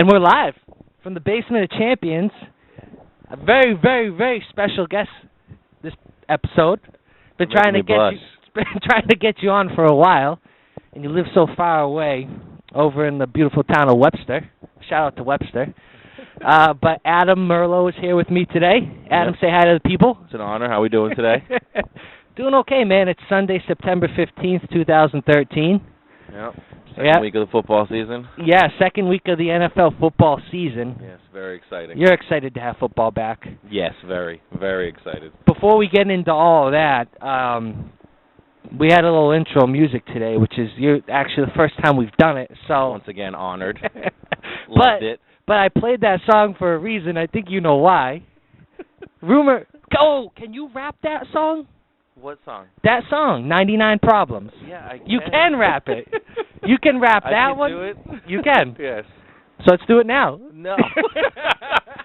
And we're live from the Basement of Champions. A very, very, very special guest this episode. Been trying to get you on for a while, and you live so far away over in the beautiful town of Webster. Shout out to Webster. But Adam Merlo is here with me today. Adam, say hi to the people. It's an honor. How are we doing today? Doing okay, man. It's Sunday, September 15th, 2013. Yep. Second week of the football season. Yeah, second week of the NFL football season. Yes, very exciting. You're excited to have football back. Yes, very, very excited. Before we get into all of that, we had a little intro music today, which is actually the first time we've done it. So once again, honored. Loved it. But I played that song for a reason. I think you know why. Rumor. Oh, can you rap that song? What song? That song, 99 Problems. Yeah, I can. You can rap it. You can rap that one. I can do it? You can. Yes. So let's do it now. No.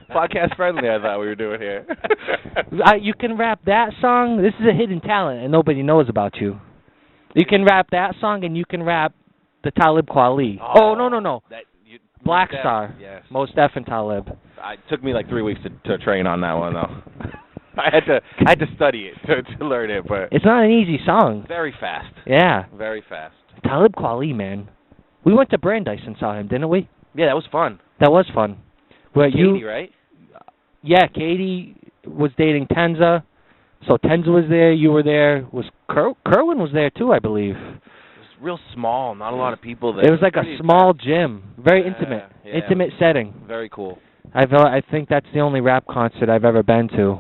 Podcast friendly, I thought we were doing here. You can rap that song. This is a hidden talent, and nobody knows about you. You can rap that song, and you can rap the Talib Kweli. Oh, no. Black Star. Yes. Most Def and Talib. It took me like 3 weeks to train on that one, though. I had to study it to learn it, but it's not an easy song. Very fast. Yeah. Very fast. Talib Kweli, man. We went to Brandeis and saw him, didn't we? Yeah, that was fun. That was fun. Katie, right? Yeah, Katie was dating Tenza. So Tenza was there, you were there. Kerwin was there too, I believe. It was real small, not a lot of people there. It was like a small gym. Very intimate. Yeah. Intimate setting. Very cool. I think that's the only rap concert I've ever been to.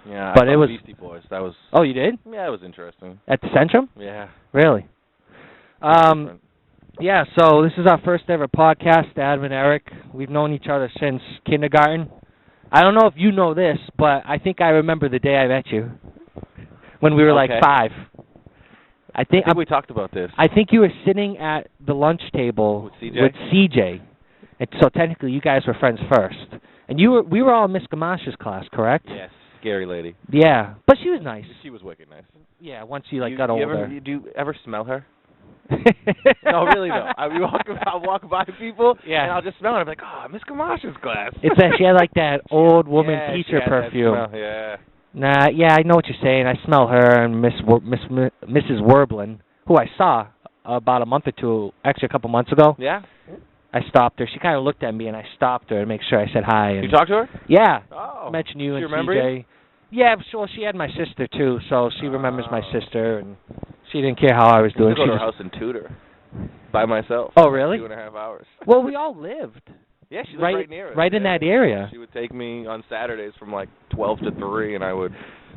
Yeah, but it was Beastie Boys. That was. Oh, you did? Yeah, it was interesting. At the Centrum? Yeah. Really? Yeah. So this is our first ever podcast, Adam and Eric. We've known each other since kindergarten. I don't know if you know this, but I think I remember the day I met you when we were like 5. I think we talked about this. I think you were sitting at the lunch table with CJ. And so technically, you guys were friends first. And we were all in Miss Gamash's class, correct? Yes. Scary lady. Yeah, but she was nice. She was wicked nice. Yeah, once you got older. Do you ever smell her? No, really though. I'll walk by people, and I'll just smell her. I'm like, oh, Miss Gamash's class. It's that she had like that old woman teacher perfume. That smell, yeah. Nah, yeah, I know what you're saying. I smell her and Mrs. Werblin, who I saw about a month or two, actually a couple months ago. Yeah. I stopped her. She kind of looked at me, and I stopped her to make sure I said hi. And you talked to her? Yeah. Oh. Mentioned you and remember CJ. You? Yeah, well, she had my sister, too, so she remembers my sister, and she didn't care how I was doing. I go to her house in Tudor by myself. Oh, really? 2.5 hours. Well, we all lived. Yeah, she lived right near us. Right in that area. She would take me on Saturdays from like 12 to 3, and I would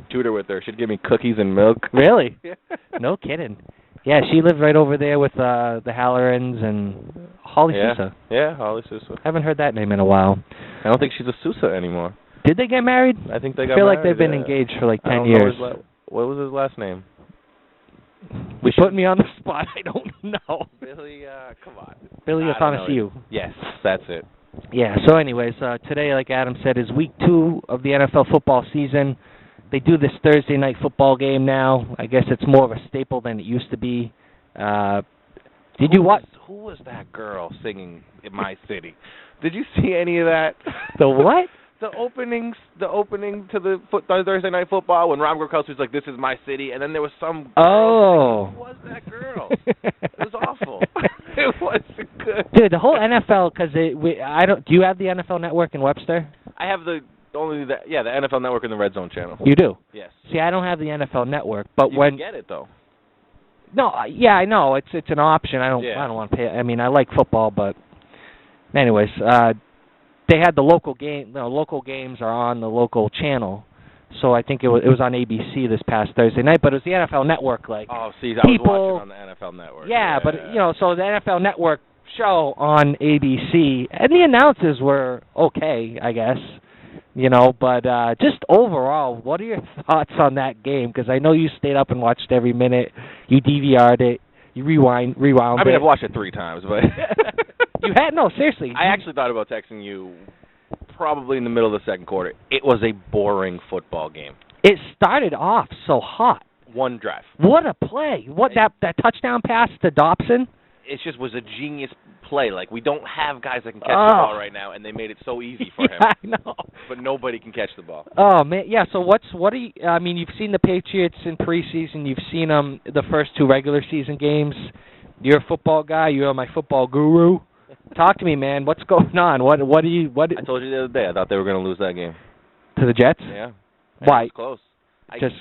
tutor with her. She'd give me cookies and milk. Really? Yeah. No kidding. Yeah, she lived right over there with the Hallorans and Holly Sousa. Yeah, Holly Sousa. Haven't heard that name in a while. I don't think she's a Sousa anymore. Did they get married? I think they got married. I feel like they've been engaged for like 10 years. What was his last name? Put me on the spot. I don't know. Billy, come on. Billy Athanasiou. Yes, that's it. Yeah, so anyways, today, like Adam said, is week 2 of the NFL football season. They do this Thursday night football game now. I guess it's more of a staple than it used to be. Did you watch? Who was that girl singing in my city? Did you see any of that? The what? The opening to the Thursday night football when Rob Gronkowski was like, "This is my city," and then there was some. Oh. Who was that girl? It was awful. It wasn't good. Dude, the whole NFL, because I don't. Do you have the NFL Network in Webster? I have the NFL Network and the Red Zone channel. You do? Yes. See, I don't have the NFL Network, but you can get it though. No, yeah, I know it's an option. I don't want to pay. I mean, I like football, but anyways, they had the local game. Local games are on the local channel, so I think it was on ABC this past Thursday night. But it was the NFL Network, like. Oh, see, I was watching on the NFL Network. Yeah, but so the NFL Network show on ABC, and the announcers were okay, I guess. But just overall, what are your thoughts on that game? Because I know you stayed up and watched every minute. You DVR'd it. You rewound it. I mean, I've watched it 3 times, but... You had? No, seriously. I actually thought about texting you probably in the middle of the second quarter. It was a boring football game. It started off so hot. One drive. What a play. That touchdown pass to Dobson? It just was a genius play. Like, we don't have guys that can catch the ball right now, and they made it so easy for him. I know. But nobody can catch the ball. Oh, man. Yeah, so what do you, I mean, you've seen the Patriots in preseason. You've seen them the first 2 regular season games. You're a football guy. You're my football guru. Talk to me, man. What's going on? What do you... I told you the other day, I thought they were going to lose that game. To the Jets? Yeah. Why? It was close. Just...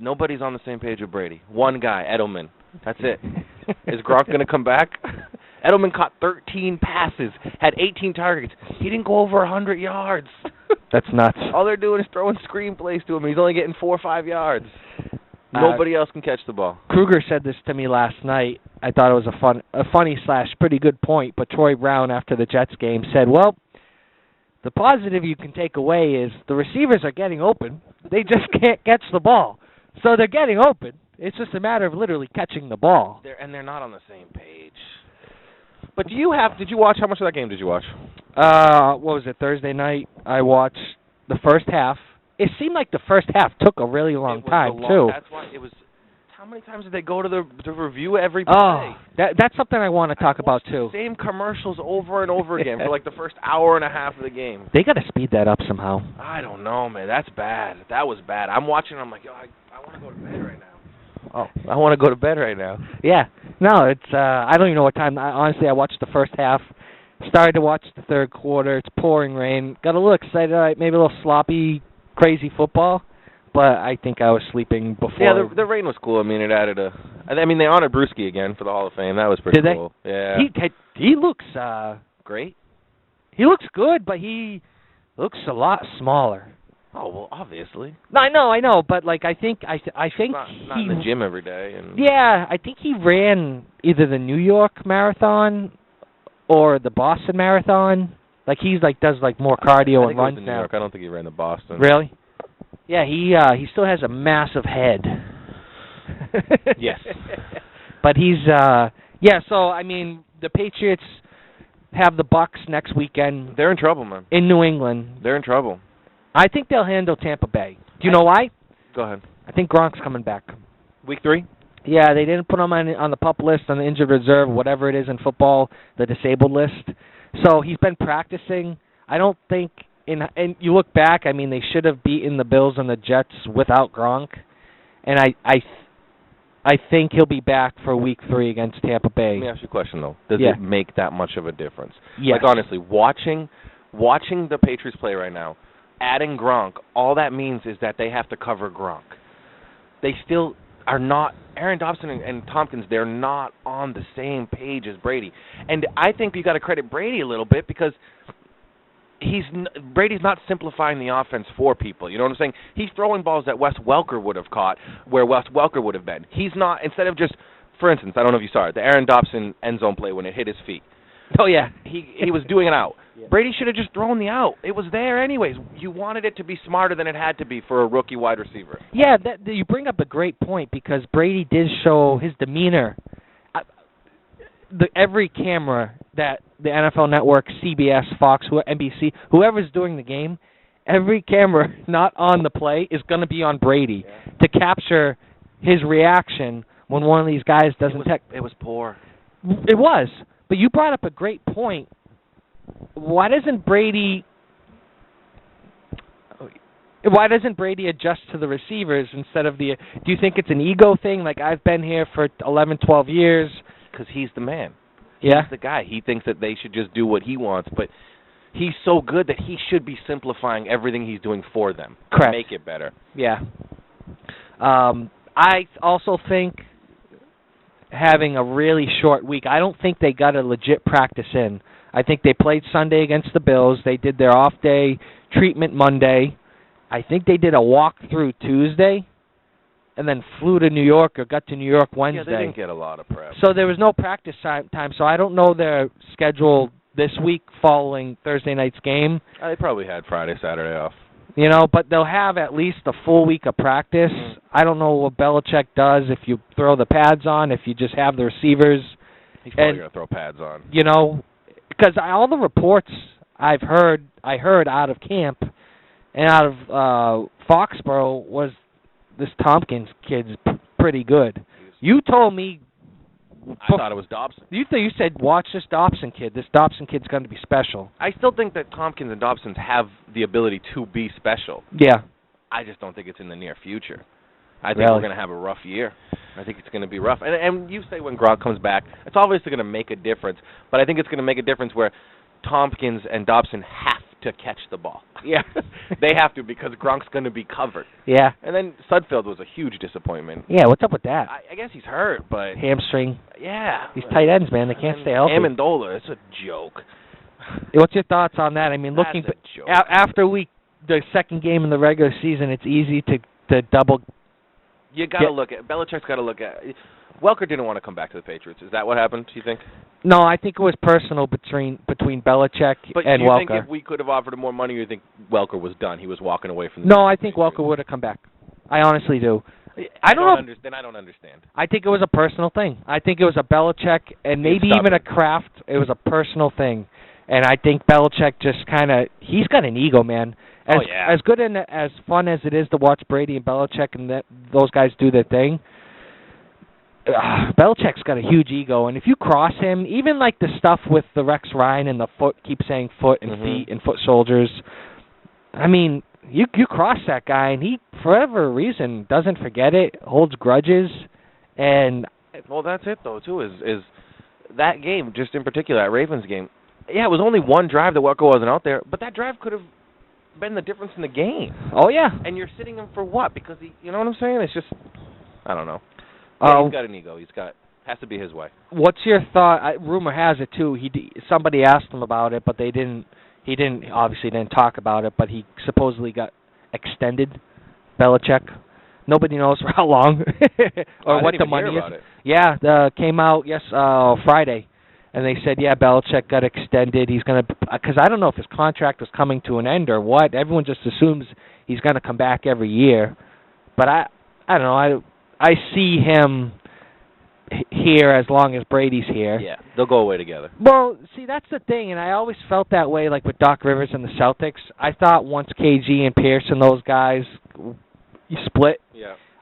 Nobody's on the same page with Brady. One guy, Edelman. That's it. Is Gronk going to come back? Edelman caught 13 passes, had 18 targets. He didn't go over 100 yards. That's nuts. All they're doing is throwing screenplays to him. He's only getting 4 or 5 yards. Nobody else can catch the ball. Kruger said this to me last night. I thought it was a funny / pretty good point, but Troy Brown, after the Jets game, said, well, the positive you can take away is the receivers are getting open. They just can't catch the ball. So they're getting open. It's just a matter of literally catching the ball. They're not on the same page. But did you watch, how much of that game did you watch? What was it, Thursday night? I watched the first half. It seemed like the first half took a really long time, too. That's why it was. How many times did they go to review every play? Oh, that's something I want to talk about, too. Same commercials over and over again for like the first hour and a half of the game. They got to speed that up somehow. I don't know, man. That's bad. That was bad. I'm watching, I'm like, yo, I want to go to bed right now. Oh, I want to go to bed right now. Yeah. No, it's, I don't even know what time. Honestly, I watched the first half. Started to watch the third quarter. It's pouring rain. Got a little excited. Maybe a little sloppy, crazy football. But I think I was sleeping before. Yeah, the rain was cool. I mean, it added a... I mean, they honored Brewski again for the Hall of Fame. That was pretty cool. Did they? Yeah. He looks... great? He looks good, but he looks a lot smaller. Oh, well, obviously. No, I know, but like I think not in the gym every day. And yeah, I think he ran either the New York Marathon or the Boston Marathon. Like he's like does like more cardio and runs now. New York. I don't think he ran the Boston. Really? Yeah, he still has a massive head. Yes. But he's yeah, so I mean the Patriots have the Bucs next weekend. They're in trouble, man. In New England. They're in trouble. I think they'll handle Tampa Bay. Do you know why? Go ahead. I think Gronk's coming back. Week 3? Yeah, they didn't put him on the PUP list, on the injured reserve, whatever it is in football, the disabled list. So he's been practicing. I don't think, and you look back, I mean, they should have beaten the Bills and the Jets without Gronk. And I think he'll be back for Week 3 against Tampa Bay. Let me ask you a question, though. Does it make that much of a difference? Yes. Like, honestly, watching the Patriots play right now, adding Gronk, all that means is that they have to cover Gronk. They still are not, Aaron Dobson and Tompkins, they're not on the same page as Brady. And I think you got to credit Brady a little bit because Brady's not simplifying the offense for people. You know what I'm saying? He's throwing balls that Wes Welker would have caught where Wes Welker would have been. He's not, instead of just, for instance, I don't know if you saw it, the Aaron Dobson end zone play when it hit his feet. Oh, yeah. He was doing it out. Yeah. Brady should have just thrown the out. It was there anyways. You wanted it to be smarter than it had to be for a rookie wide receiver. Yeah, you bring up a great point because Brady did show his demeanor. Every camera that the NFL Network, CBS, Fox, NBC, whoever's doing the game, every camera not on the play is going to be on Brady to capture his reaction when one of these guys doesn't It was poor. It was. But you brought up a great point. Why doesn't Brady adjust to the receivers instead of do you think it's an ego thing? Like, I've been here for 11, 12 years. Because he's the man. Yeah. He's the guy. He thinks that they should just do what he wants. But he's so good that he should be simplifying everything he's doing for them. Correct. To make it better. Yeah. I also think having a really short week, I don't think they got a legit practice in. I think they played Sunday against the Bills. They did their off-day treatment Monday. I think they did a walk-through Tuesday and then flew to New York or got to New York Wednesday. Yeah, they didn't get a lot of prep. So there was no practice time, so I don't know their schedule this week following Thursday night's game. They probably had Friday, Saturday off. You know, but they'll have at least a full week of practice. I don't know what Belichick does if you throw the pads on, if you just have the receivers. He's probably going to throw pads on. You know, because all the reports I heard out of camp and out of Foxborough was this Tompkins kid's pretty good. You told me I thought it was Dobson. You said, watch this Dobson kid. This Dobson kid's going to be special. I still think that Tompkins and Dobson have the ability to be special. Yeah. I just don't think it's in the near future. I think Really? we're going to have a rough year. I think it's going to be rough. And you say when Gronk comes back, it's obviously going to make a difference. But I think it's going to make a difference where Tompkins and Dobson have to catch the ball. Yeah. They have to because Gronk's going to be covered. Yeah. And then Sudfeld was a huge disappointment. Yeah, what's up with that? I guess he's hurt, but... Hamstring. Yeah. These tight ends, man, they can't stay healthy. Amendola, it's a joke. What's your thoughts on that? I mean, looking That's a joke. after the second game in the regular season, it's easy to double. You got to look at... Belichick's got to look at... Welker didn't want to come back to the Patriots. Is that what happened, do you think? No, I think it was personal between Belichick but and do you Welker. think if we could have offered him more money, or you think Welker was done? He was walking away from the No, I think Welker would have come back. I honestly do. I don't know. Then I don't understand. I think it was a personal thing. I think it was a Belichick and maybe even a Kraft. It was a personal thing. And I think Belichick just kind of, he's got an ego, man. As good and as fun as it is to watch Brady and Belichick and those guys do their thing, Belichick's got a huge ego. And if you cross him, even like the stuff with the Rex Ryan and the foot, keep saying foot and feet and foot soldiers, I mean, you cross that guy and he, for whatever reason, doesn't forget it, holds grudges, and... Well, that's it, though, too, is that game, just in particular, that Ravens game, yeah, it was only one drive that Welker wasn't out there, but that drive could have been the difference in the game. Oh, yeah. And you're sitting him for what? Because he, you know what I'm saying? It's just, I don't know. Yeah, he's got an ego. Has to be his way. What's your thought? Rumor has it, too, somebody asked him about it, but he obviously didn't talk about it, but he supposedly got extended, Belichick. Nobody knows for how long or what the money is. Yeah, came out Friday, and they said, yeah, Belichick got extended. He's going to, because I don't know if his contract was coming to an end or what. Everyone just assumes he's going to come back every year. But I don't know. I see him here as long as Brady's here. Yeah, they'll go away together. Well, see, that's the thing, and I always felt that way, like with Doc Rivers and the Celtics. I thought once KG and Pierce and those guys split,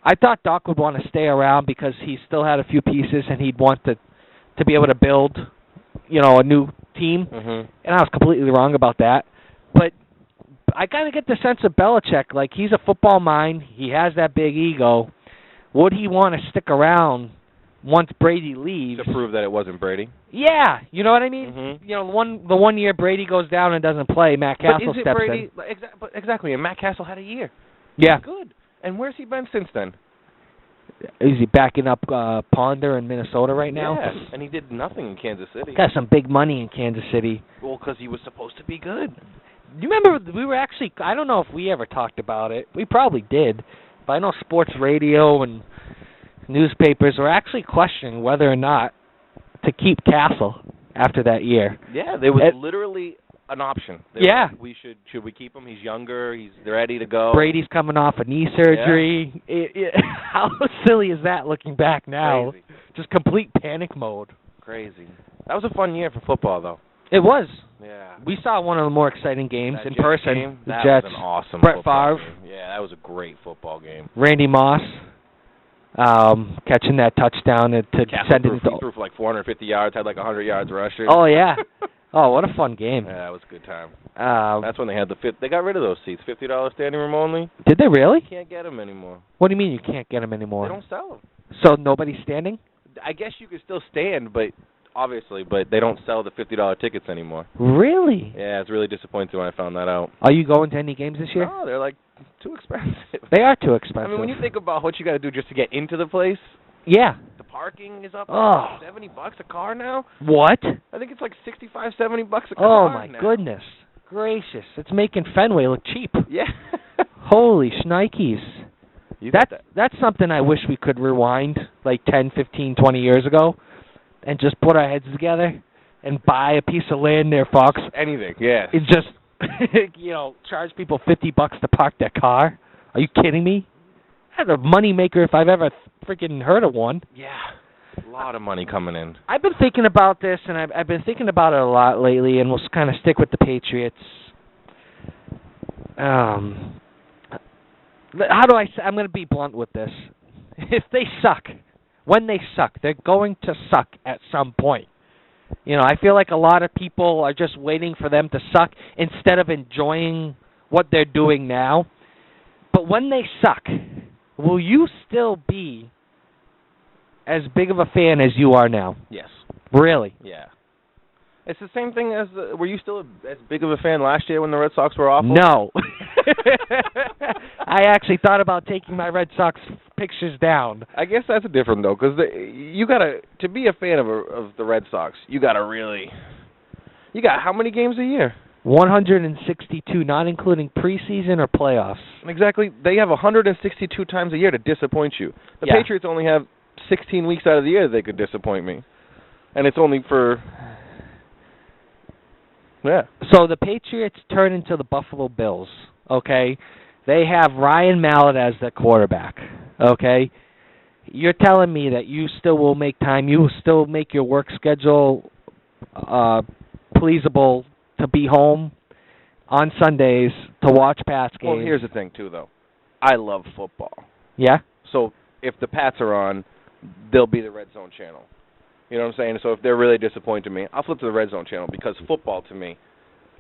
I thought Doc would want to stay around because he still had a few pieces and he'd want to be able to build, a new team. And I was completely wrong about that. But I kind of get the sense of Belichick, like he's a football mind. He has that big ego. Would he want to stick around once Brady leaves? To prove that it wasn't Brady? Yeah, you know what I mean? The 1 year Brady goes down and doesn't play, Matt Castle steps in. Exactly, and Matt Castle had a year. Yeah. Good. And where's he been since then? Is he backing up Ponder in Minnesota right now? Yeah, and he did nothing in Kansas City. Got some big money in Kansas City. Well, because he was supposed to be good. Do you remember, we were actually, I don't know if we ever talked about it. We probably did. But I know sports radio and newspapers were actually questioning whether or not to keep Castle after that year. Yeah, there was literally an option. Should we keep him? He's younger. He's ready to go. Brady's coming off a knee surgery. Yeah. How silly is that looking back now? Crazy. Just complete panic mode. Crazy. That was a fun year for football, though. It was. Yeah. We saw one of the more exciting games in person. Game, the that Jets. was an awesome Brett football Favre. game. Yeah, that was a great football game. Randy Moss catching that touchdown to send it into... He threw for like 450 yards, had like 100 yards rushing. Oh, yeah. Oh, what a fun game. Yeah, that was a good time. That's when they had they got rid of those seats, $50 standing room only. Did they really? You can't get them anymore. What do you mean you can't get them anymore? They don't sell them. So nobody's standing? I guess you could still stand, but they don't sell the $50 tickets anymore. Really? Yeah, it's really disappointing when I found that out. Are you going to any games this year? No, they're like too expensive. They are too expensive. I mean, when you think about what you got to do just to get into the place. Yeah. The parking is up $70 a car now. What? I think it's like $65, $70 a car. Oh my goodness gracious! It's making Fenway look cheap. Yeah. Holy shnikes. That's something I wish we could rewind like 10, 15, 20 years ago and just put our heads together and buy a piece of land near Fox. Anything, yeah. And just, charge people $50 to park their car. Are you kidding me? That's a moneymaker if I've ever freaking heard of one. Yeah. A lot of money coming in. I've been thinking about this, and I've been thinking about it a lot lately, and we'll kind of stick with the Patriots. How do I say? I'm going to be blunt with this. If they suck, when they suck. They're going to suck at some point. I feel like a lot of people are just waiting for them to suck instead of enjoying what they're doing now. But when they suck, will you still be as big of a fan as you are now? Yes. Really? Yeah. It's the same thing as were you still as big of a fan last year when the Red Sox were awful? No. I actually thought about taking my Red Sox pictures down. I guess that's different though, because you gotta to be a fan of the Red Sox, you got how many games a year? 162, not including preseason or playoffs. Exactly. They have 162 times a year to disappoint you. The Patriots only have 16 weeks out of the year that they could disappoint me, and it's only for. Yeah. So the Patriots turn into the Buffalo Bills, okay? They have Ryan Mallett as the quarterback, okay? You're telling me that you still will make time, you will still make your work schedule pleasable to be home on Sundays to watch Pats games. Well, here's the thing, too, though. I love football. Yeah? So if the Pats are on, they'll be the Red Zone channel. You know what I'm saying? So if they're really disappointing me, I'll flip to the Red Zone channel because football, to me,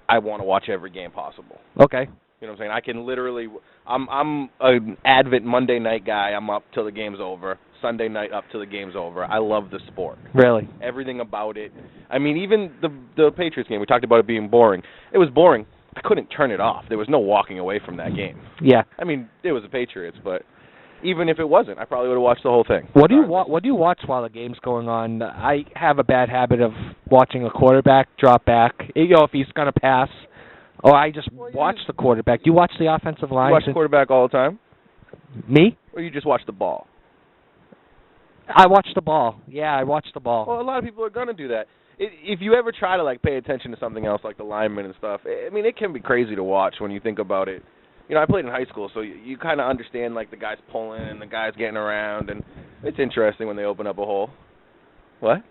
I want to watch every game possible. Okay. You know what I'm saying? I can literally I'm an Advent Monday night guy. I'm up till the game's over. Sunday night up till the game's over. I love the sport. Really? Everything about it. I mean, even the Patriots game, we talked about it being boring. It was boring. I couldn't turn it off. There was no walking away from that game. Yeah. I mean, it was the Patriots, but even if it wasn't, I probably would have watched the whole thing. What do you watch while the game's going on? I have a bad habit of watching a quarterback drop back. If he's going to pass, or I just watch the quarterback. Do you watch the offensive line? You watch the quarterback all the time? Me? Or you just watch the ball? I watch the ball. Yeah, I watch the ball. Well, a lot of people are going to do that. If you ever try to pay attention to something else like the linemen and stuff, I mean, it can be crazy to watch when you think about it. I played in high school, so you kind of understand, the guys pulling and the guys getting around, and it's interesting when they open up a hole. What?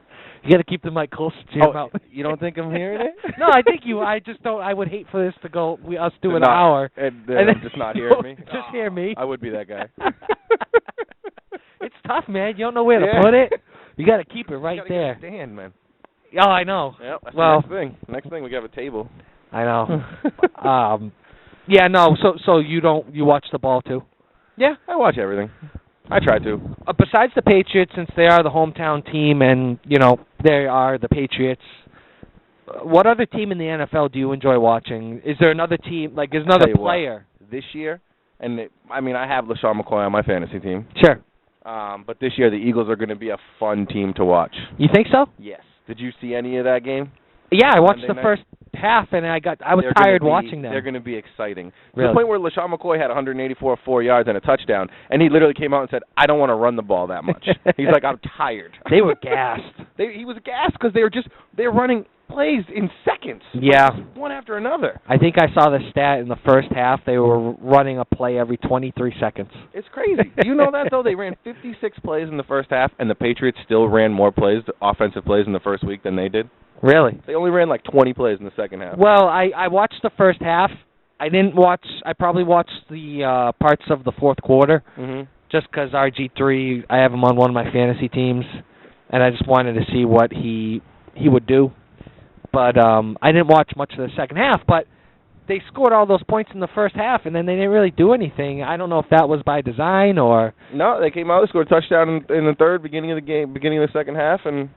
You got to keep the mic close to your mouth. You don't think I'm hearing it? No, I think you. I just don't. I would hate for this to go. Us do an hour and then just not hearing me. Just hear me. I would be that guy. It's tough, man. You don't know where to put it. You got to keep it right there. Get a stand, man. Oh, I know. Yep, that's the next thing. Next thing, we have a table. I know. Yeah, no. So you watch the ball too? Yeah, I watch everything. I try to. Besides the Patriots, since they are the hometown team, and they are the Patriots. What other team in the NFL do you enjoy watching? Is there another team? Is another player this year? And I have LaShawn McCoy on my fantasy team. Sure. But this year the Eagles are going to be a fun team to watch. You think so? Yes. Did you see any of that game? Yeah, I watched the first half, and I was tired watching them. They're going to be exciting. Really? To the point where LaShawn McCoy had 184 4 yards and a touchdown, and he literally came out and said, I don't want to run the ball that much. He's like, I'm tired. They were gassed. He was gassed because they were running plays in seconds. Yeah. One after another. I think I saw the stat in the first half. They were running a play every 23 seconds. It's crazy. Do you know that, though? They ran 56 plays in the first half, and the Patriots still ran more offensive plays in the first week than they did. Really? They only ran 20 plays in the second half. Well, I watched the first half. I probably watched the parts of the fourth quarter, just because RG3, I have him on one of my fantasy teams, and I just wanted to see what he would do. But I didn't watch much of the second half, but they scored all those points in the first half, and then they didn't really do anything. I don't know if that was by design or... No, they came out, they scored a touchdown in the third, beginning of the second half, and...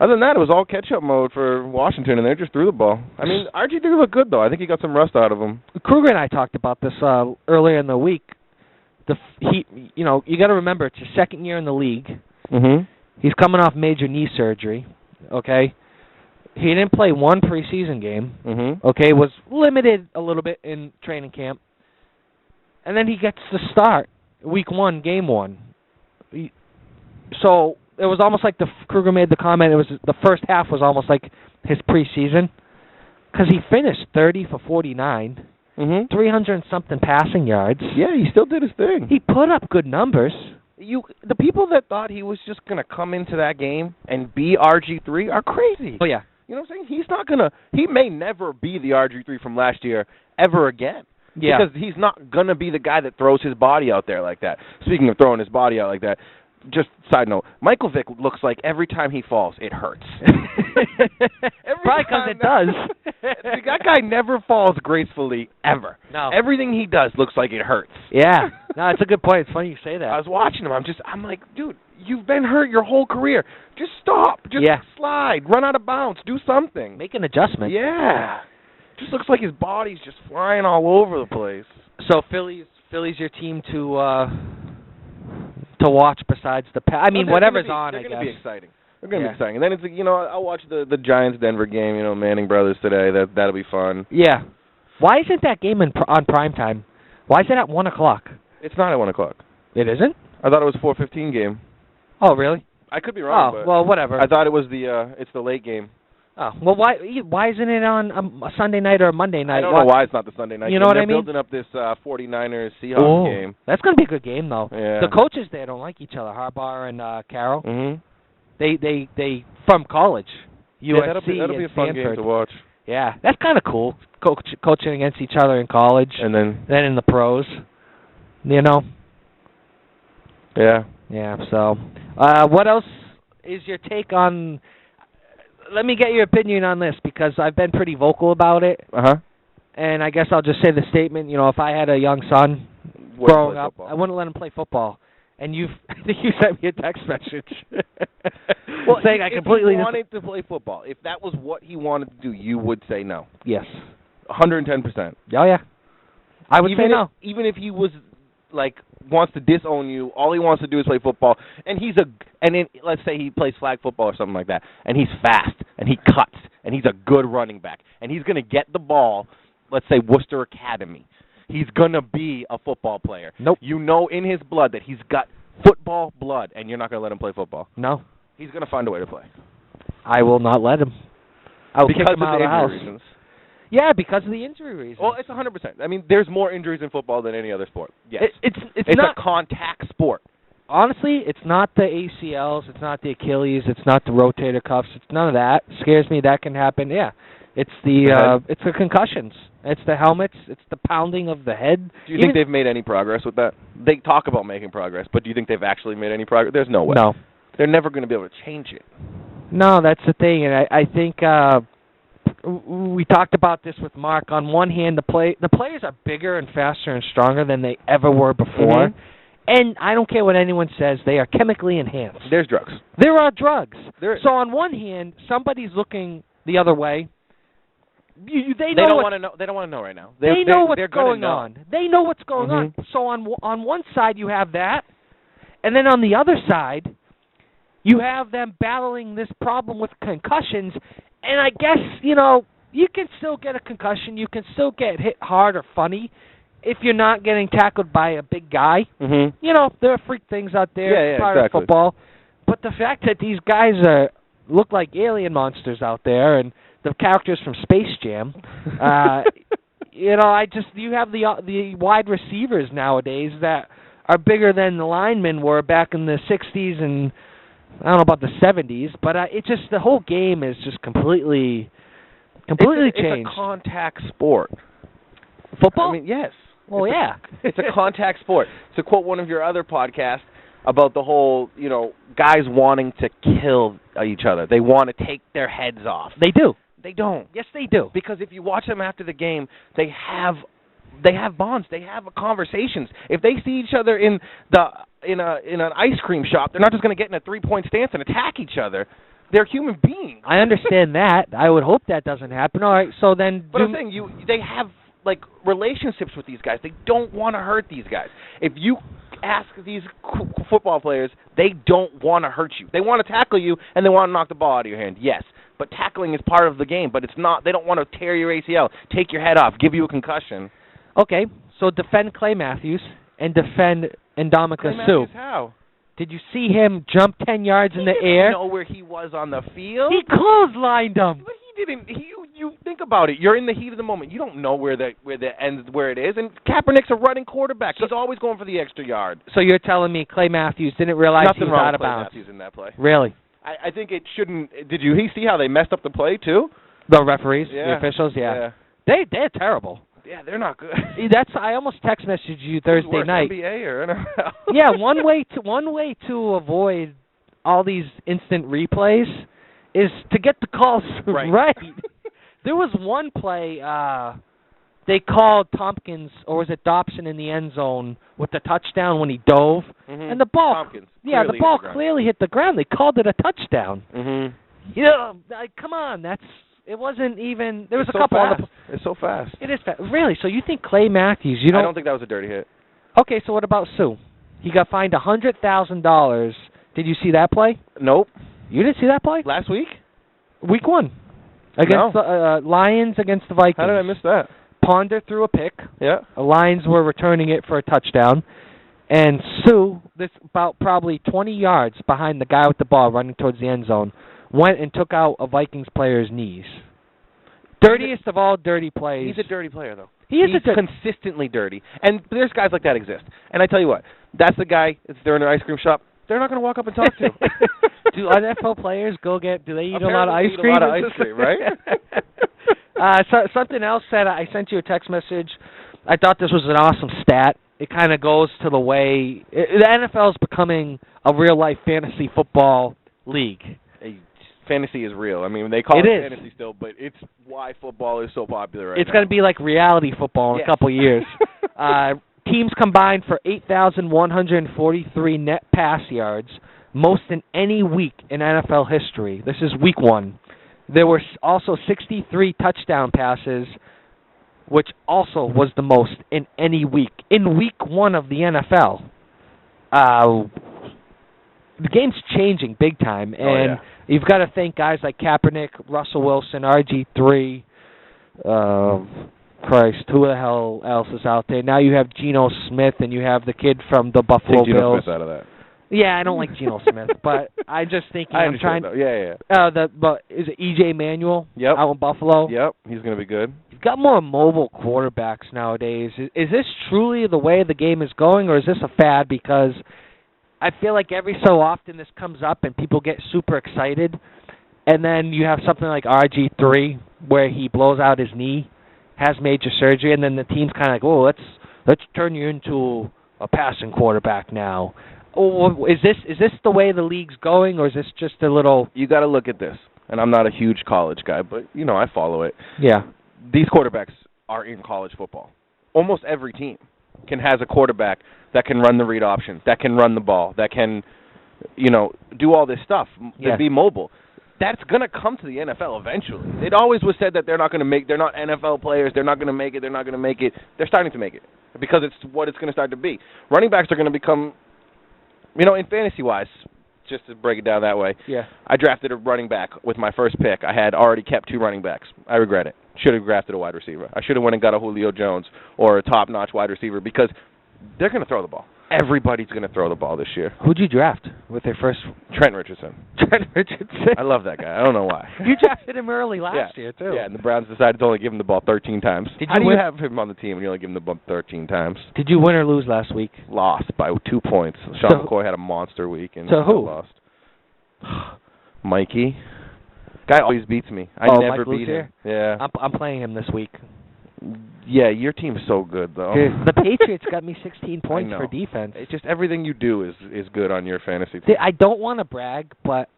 Other than that, it was all catch-up mode for Washington, and they just threw the ball. RG3 looked good, though. I think he got some rust out of him. Kruger and I talked about this earlier in the week. You got to remember, it's his second year in the league. Mm-hmm. He's coming off major knee surgery, okay? He didn't play one preseason game, okay? Was limited a little bit in training camp. And then he gets to start week 1, game 1. So... It was almost like Kruger made the comment. It was the first half was almost like his preseason, because he finished 30 for 49, 300 and something passing yards. Yeah, he still did his thing. He put up good numbers. The people that thought he was just gonna come into that game and be RG3 are crazy. Oh yeah, you know what I'm saying? He's not gonna. He may never be the RG3 from last year ever again. Yeah, because he's not gonna be the guy that throws his body out there like that. Speaking of throwing his body out like that. just side note, Michael Vick looks like every time he falls, it hurts. Probably because it does. That guy never falls gracefully, ever. No. Everything he does looks like it hurts. Yeah. No, it's a good point. It's funny you say that. I was watching him. I'm like, dude, you've been hurt your whole career. Just stop. Just slide. Run out of bounds. Do something. Make an adjustment. Yeah. Just looks like his body's just flying all over the place. So Philly's your team to watch besides the I mean, whatever's on, I guess. They're going to be exciting. They're going to be exciting. And then it's, I'll watch the Giants-Denver game, Manning brothers today. That'll be fun. Yeah. Why isn't that game on prime time? Why is it at 1 o'clock? It's not at 1 o'clock. It isn't? I thought it was a 4:15 game. Oh, really? I could be wrong. Oh, well, whatever. I thought it was it's the late game. Oh, well, why isn't it on a Sunday night or a Monday night? I don't know why it's not the Sunday night game. You know what I mean? They're building up this 49ers-Seahawks game. That's going to be a good game, though. Yeah. The coaches there don't like each other, Harbaugh and Carroll. Mm-hmm. They from college, USC that'll be a fun Stanford. game to watch. Yeah, that's kind of cool, coaching against each other in college. And then in the pros, Yeah. Yeah, so what else is your take on... Let me get your opinion on this, because I've been pretty vocal about it. Uh-huh. And I guess I'll just say the statement, if I had a young son growing up, I wouldn't let him play football. And I think you sent me a text message saying I completely... If he wanted to play football, if that was what he wanted to do, you would say no. Yes. 110%. Oh, yeah. I would say no. Even if he was, wants to disown you, all he wants to do is play football, and let's say he plays flag football or something like that, and he's fast, and he cuts, and he's a good running back, and he's going to get the ball, let's say Worcester Academy. He's going to be a football player. Nope. You know in his blood that he's got football blood, and you're not going to let him play football. No. He's going to find a way to play. I will not let him. I'll kick him out of the house. Reasons. Yeah, because of the injury reasons. Well, it's 100%. I mean, there's more injuries in football than any other sport. Yes. It's not a contact sport. Honestly, it's not the ACLs, it's not the Achilles, it's not the rotator cuffs, it's none of that. Scares me that can happen. Yeah. It's the concussions. It's the helmets, it's the pounding of the head. Do you think they've made any progress with that? They talk about making progress, but do you think they've actually made any progress? There's no way. No. They're never going to be able to change it. No, that's the thing, and I think we talked about this with Mark. On one hand, the players are bigger and faster and stronger than they ever were before. Mm-hmm. And I don't care what anyone says, they are chemically enhanced. There's drugs. There are drugs. So on one hand, somebody's looking the other way. They don't want to know. They don't want to know right now. They know what's going on. They know what's going Mm-hmm. on. So on one side you have that, and then on the other side, you have them battling this problem with concussions. And I guess you can still get a concussion. You can still get hit hard or funny if you're not getting tackled by a big guy. Mm-hmm. There are freak things out there. Yeah, part exactly. of football. But the fact that these guys look like alien monsters out there, and the characters from Space Jam, you have the wide receivers nowadays that are bigger than the linemen were back in the 60s and I don't know about the 70s, but the whole game is just completely changed. It's a contact sport. Football? I mean, yes. Well, yeah. It's a contact sport. To quote one of your other podcasts about the whole, guys wanting to kill each other. They want to take their heads off. They do. They don't. Yes, they do. Because if you watch them after the game, they have bonds. They have conversations. If they see each other in an ice cream shop, they're not just going to get in a 3-point stance and attack each other. They're human beings. I understand that. I would hope that doesn't happen. All right, so then... But I'm saying, they have, relationships with these guys. They don't want to hurt these guys. If you ask these football players, they don't want to hurt you. They want to tackle you, and they want to knock the ball out of your hand, yes. But tackling is part of the game, but it's not. They don't want to tear your ACL, take your head off, give you a concussion. Okay, so defend Clay Matthews and defend Ndamukong Suh. How? Did you see him jump 10 yards in the air? He didn't know where he was on the field. He clotheslined him. But he didn't. You think about it. You're in the heat of the moment. You don't know where it is. And Kaepernick's a running quarterback. He's always going for the extra yard. So you're telling me Clay Matthews didn't realize he was out of bounds? Nothing wrong with Clay Matthews in that play. Really? I think it shouldn't. Did you see how they messed up the play too? The referees, Yeah. the officials, yeah. They're terrible. Yeah, they're not good. I almost text messaged you Thursday Worse, night. NBA or NFL? Yeah, one way to avoid all these instant replays is to get the calls right. There was one play they called Tompkins, or was it Dobson, in the end zone with the touchdown when he dove, and the ball. Tompkins, the ball clearly hit the ground. They called it a touchdown. Come on, it wasn't even. There was a couple other. It's so fast. It is fast. Really? So you think Clay Matthews? I don't think that was a dirty hit. Okay, so what about Sue? He got fined $100,000. Did you see that play? Nope. You didn't see that play? Last week? Week 1. Against the Lions against the Vikings. How did I miss that? Ponder threw a pick. Yeah. The Lions were returning it for a touchdown. And Sue, this about probably 20 yards behind the guy with the ball running towards the end zone, went and took out a Vikings player's knees. Dirtiest of all dirty plays. He's a dirty player, though. He's consistently dirty. And there's guys like that exist. And I tell you what, that's the guy, if they're in an ice cream shop, they're not going to walk up and talk to. Do NFL players do they eat a lot of ice cream? A lot of ice cream, right? Something else said, I sent you a text message. I thought this was an awesome stat. It kind of goes to the way the NFL is becoming a real-life fantasy football league. Fantasy is real. I mean, they call it fantasy still, but it's why football is so popular right now. It's going to be like reality football in a couple years. Teams combined for 8,143 net pass yards, most in any week in NFL history. This is week 1. There were also 63 touchdown passes, which also was the most in any week. In week 1 of the NFL. The game's changing big time, and you've got to thank guys like Kaepernick, Russell Wilson, RG3, Christ, who the hell else is out there? Now you have Geno Smith, and you have the kid from the Buffalo Bills. Take Geno Smith out of that. Yeah, I don't like Geno Smith, but I'm just thinking. I'm trying. Though. Yeah. But is it E.J. Manuel? Yep. Out in Buffalo. Yep, he's going to be good. You've got more mobile quarterbacks nowadays. Is this truly the way the game is going, or is this a fad? Because I feel like every so often this comes up and people get super excited, and then you have something like RG3 where he blows out his knee, has major surgery, and then the team's kind of like, oh, let's turn you into a passing quarterback now. Or is this the way the league's going, or is this just a little? You got to look at this, and I'm not a huge college guy, but I follow it. Yeah, these quarterbacks are in college football. Almost every team has a quarterback that can run the read option, that can run the ball, that can, do all this stuff, be mobile. That's going to come to the NFL eventually. It always was said that they're not NFL players, they're not going to make it. They're starting to make it because it's what it's going to start to be. Running backs are going to become, in fantasy-wise, just to break it down that way, I drafted a running back with my first pick. I had already kept 2 running backs. I regret it. Should have drafted a wide receiver. I should have went and got a Julio Jones or a top-notch wide receiver because they're going to throw the ball. Everybody's going to throw the ball this year. Who'd you draft with their first? Trent Richardson. Trent Richardson. I love that guy. I don't know why. You drafted him early last year, too. Yeah, and the Browns decided to only give him the ball 13 times. How do you have him on the team and you only give him the ball 13 times? Did you win or lose last week? Lost by 2 points. Sean McCoy had a monster week and who? Lost. Mikey. Guy always beats me. I never beat him. Yeah. I'm playing him this week. Yeah, your team's so good, though. The Patriots got me 16 points for defense. It's just everything you do is good on your fantasy team. I don't want to brag, but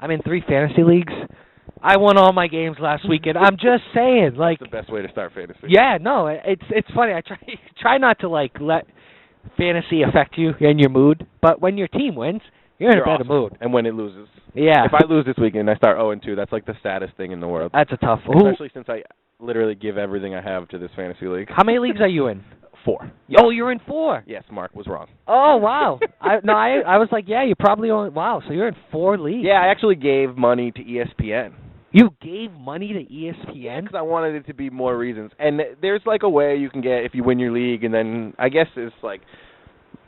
I'm in 3 fantasy leagues. I won all my games last weekend. I'm just saying, like. That's the best way to start fantasy. Yeah, no, it's funny. I try not to let fantasy affect you and your mood, but when your team wins, you're in a better mood. And when it loses. Yeah. If I lose this weekend and I start 0-2, that's like the saddest thing in the world. That's a tough one. Especially since I literally give everything I have to this fantasy league. How many leagues are you in? 4. Oh, you're in 4. Yes, Mark was wrong. Oh, wow. I was like, yeah, you probably only, wow, so you're in 4 leagues. Yeah, I actually gave money to ESPN. You gave money to ESPN? Because I wanted it to be more reasons. And there's like a way you can get if you win your league, and then I guess it's like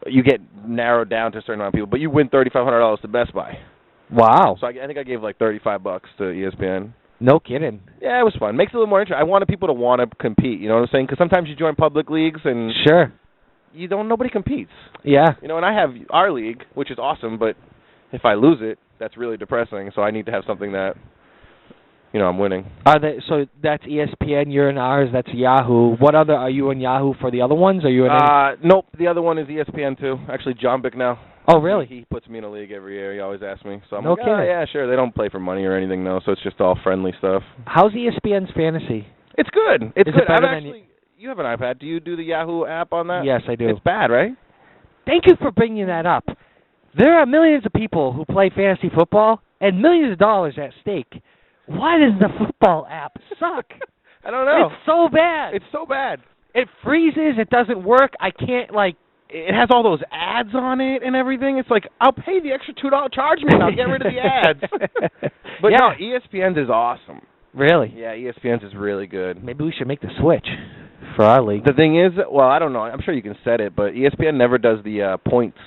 you get narrowed down to a certain amount of people, but you win $3,500 to Best Buy. Wow. So I think I gave like $35 to ESPN. No kidding. Yeah, it was fun. Makes it a little more interesting. I wanted people to want to compete, you know what I'm saying? Because sometimes you join public leagues and nobody competes. Yeah. And I have our league, which is awesome, but if I lose it, that's really depressing, so I need to have something that I'm winning. Are they? So that's ESPN. You're in ours. That's Yahoo. What other? Are you in Yahoo for the other ones? Are you in? Nope. The other one is ESPN too. Actually, John Bicknell. Oh, really? He puts me in a league every year. He always asks me. So I'm no like, kidding. yeah, sure. They don't play for money or anything, though, so it's just all friendly stuff. How's ESPN's fantasy? It's good. It's is good. It better I'm actually. You have an iPad. Do you do the Yahoo app on that? Yes, I do. It's bad, right? Thank you for bringing that up. There are millions of people who play fantasy football and millions of dollars at stake. Why does the football app suck? I don't know. It's so bad. It's so bad. It freezes. It doesn't work. I can't, It has all those ads on it and everything. It's like, I'll pay the extra $2. Charge me and I'll get rid of the ads. But yeah. no, ESPN's is awesome. Really? Yeah, ESPN's is really good. Maybe we should make the switch for our league. The thing is, well, I don't know. I'm sure you can set it, but ESPN never does the points.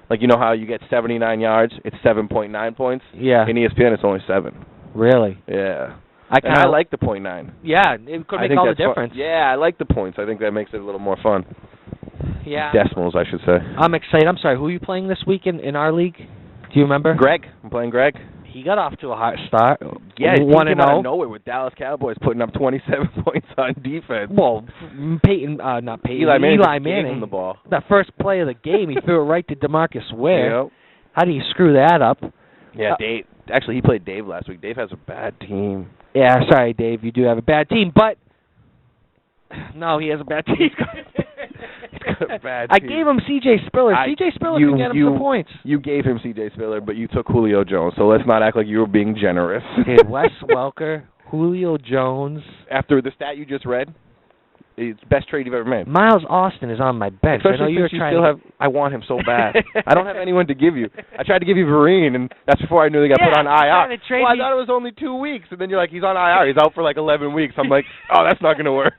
Like, you know how you get 79 yards? It's 7.9 points? Yeah. In ESPN, it's only 7. Really? Yeah. I like the 0.9. Yeah, it could make all the difference. Yeah, I like the points. I think that makes it a little more fun. Yeah. Decimals, I should say. I'm excited. I'm sorry, who are you playing this week in our league? Do you remember? Greg. I'm playing Greg. He got off to a hot start. Yeah, he came out of 1-0. nowhere with Dallas Cowboys putting up 27 points on defense. Well, not Peyton. Eli Manning Manning. gave him the ball. That first play of the game, he threw it right to DeMarcus Ware. Yep. How do you screw that up? Yeah, Dave. Actually, he played Dave last week. Dave has a bad team. Yeah, sorry, Dave. You do have a bad team, but no, he has a bad team. He's got a bad I team. gave him C.J. Spiller. C.J. Spiller can get him some points. You gave him C.J. Spiller, but you took Julio Jones, so let's not act like you were being generous. Dude, Wes Welker, Julio Jones. After the stat you just read, it's the best trade you've ever made. Miles Austin is on my bench. Especially I know you were since trying still to have. I want him so bad. I don't have anyone to give you. I tried to give you Vereen, and that's before I knew they got put on IR. Trying to trade I me. thought it was only 2 weeks, and then you're like, he's on IR. He's out for like 11 weeks. I'm like, oh, that's not going to work.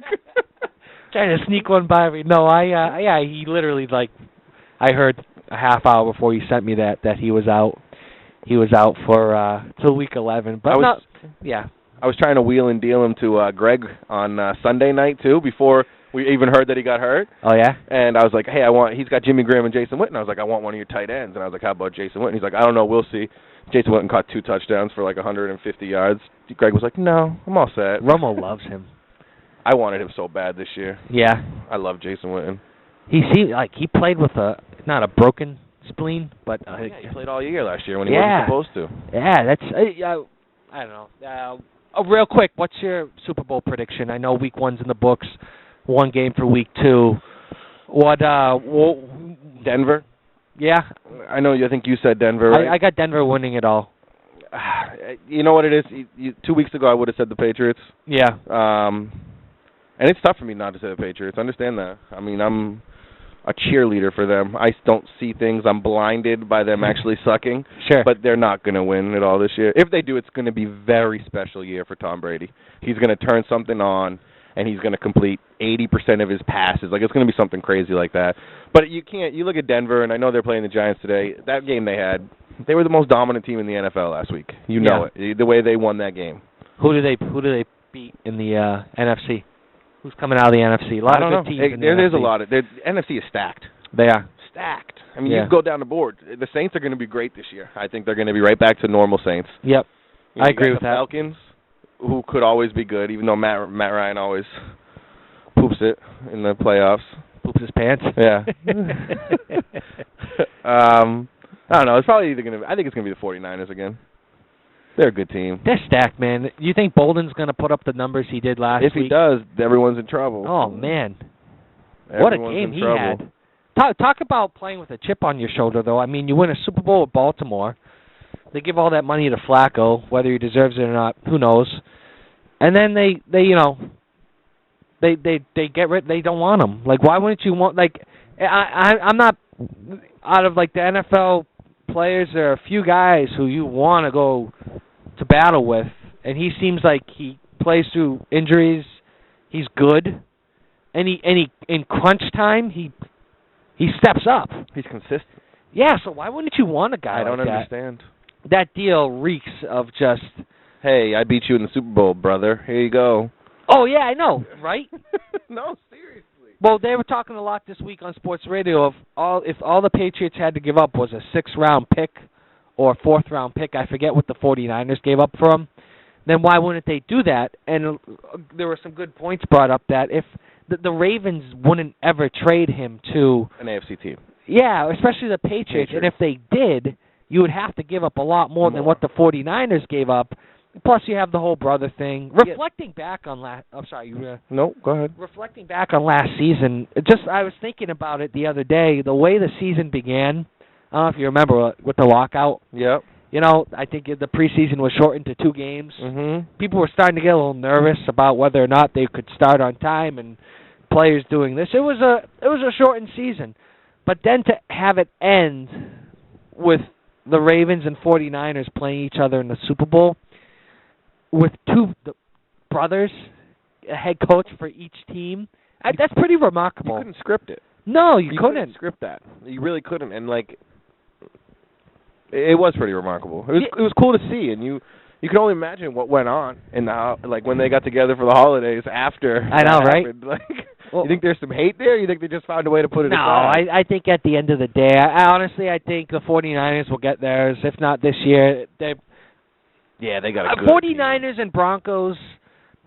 Trying to sneak one by me. No, he literally, I heard a half hour before he sent me that he was out. He was out for till week 11. But I was trying to wheel and deal him to Greg on Sunday night too, before we even heard that he got hurt. Oh yeah. And I was like, hey, he's got Jimmy Graham and Jason Witten. I was like, I want one of your tight ends. And I was like, how about Jason Witten? He's like, I don't know, we'll see. Jason Witten caught 2 touchdowns for like 150 yards. Greg was like, no, I'm all set. Romo loves him. I wanted him so bad this year. Yeah. I love Jason Witten. He seemed like he played with not a broken spleen, but he played all year last year when he wasn't supposed to. Yeah, that's I don't know. Real quick, what's your Super Bowl prediction? I know week 1's in the books, 1 game for week 2. What? Denver. Yeah. I know. I think you said Denver. Right? I got Denver winning it all. You know what it is? 2 weeks ago, I would have said the Patriots. Yeah. And it's tough for me not to say the Patriots. Understand that. I mean, I'm a cheerleader for them. I don't see things. I'm blinded by them actually sucking. Sure. But they're not going to win it all this year. If they do, it's going to be a very special year for Tom Brady. He's going to turn something on, and he's going to complete 80% of his passes. Like, it's going to be something crazy like that. But you can't. You look at Denver, and I know they're playing the Giants today. That game they were the most dominant team in the NFL last week. You know it. The way they won that game. Who do they beat in the NFC? Who's coming out of the NFC? A lot of good teams in the NFC. There's a lot of. The NFC is stacked. They are. Stacked. I mean, you go down the board. The Saints are going to be great this year. I think they're going to be right back to normal Saints. Yep. I agree with that. Falcons, who could always be good, even though Matt Ryan always poops it in the playoffs. Poops his pants? Yeah. I don't know. It's probably either going to. I think it's going to be the 49ers again. They're a good team. They're stacked, man. You think Bolden's going to put up the numbers he did last week? If he does, everyone's in trouble. Oh, man. What a game he had. Talk about playing with a chip on your shoulder, though. I mean, you win a Super Bowl with Baltimore. They give all that money to Flacco, whether he deserves it or not, who knows. And then they get rid. They don't want him. Like, why wouldn't you want? Like, I'm not out of like the NFL players. There are a few guys who you want to go to battle with, and he seems like he plays through injuries. He's good, and he in crunch time he steps up. He's consistent. Yeah, so why wouldn't you want a guy like that? I don't understand. That deal reeks of just, hey, I beat you in the Super Bowl, brother. Here you go. Oh, yeah, I know, right? No, seriously. Well, they were talking a lot this week on sports radio of if all the Patriots had to give up was a 6th-round pick or 4th-round pick. I forget what the 49ers gave up for him. then why wouldn't they do that? And there were some good points brought up that if the Ravens wouldn't ever trade him to an AFC team. Yeah, especially the Patriots. And if they did, you would have to give up a lot more than what the 49ers gave up. Plus, you have the whole brother thing. Reflecting back on No, go ahead. Reflecting back on last season, I was thinking about it the other day. The way the season began, I don't know if you remember with the lockout. Yep. I think the preseason was shortened to 2 games. Mm-hmm. People were starting to get a little nervous about whether or not they could start on time and players doing this. It was a shortened season. But then to have it end with the Ravens and 49ers playing each other in the Super Bowl with 2 brothers, a head coach for each team, that's pretty remarkable. You couldn't script it. No, you couldn't script that. You really couldn't. And, it was pretty remarkable. It was cool to see, and you can only imagine what went on in when they got together for the holidays after. I know, right? You think there's some hate there? You think they just found a way to put it aside? No, I think at the end of the day, I think the 49ers will get theirs. If not this year, they got a good 49ers team. And Broncos.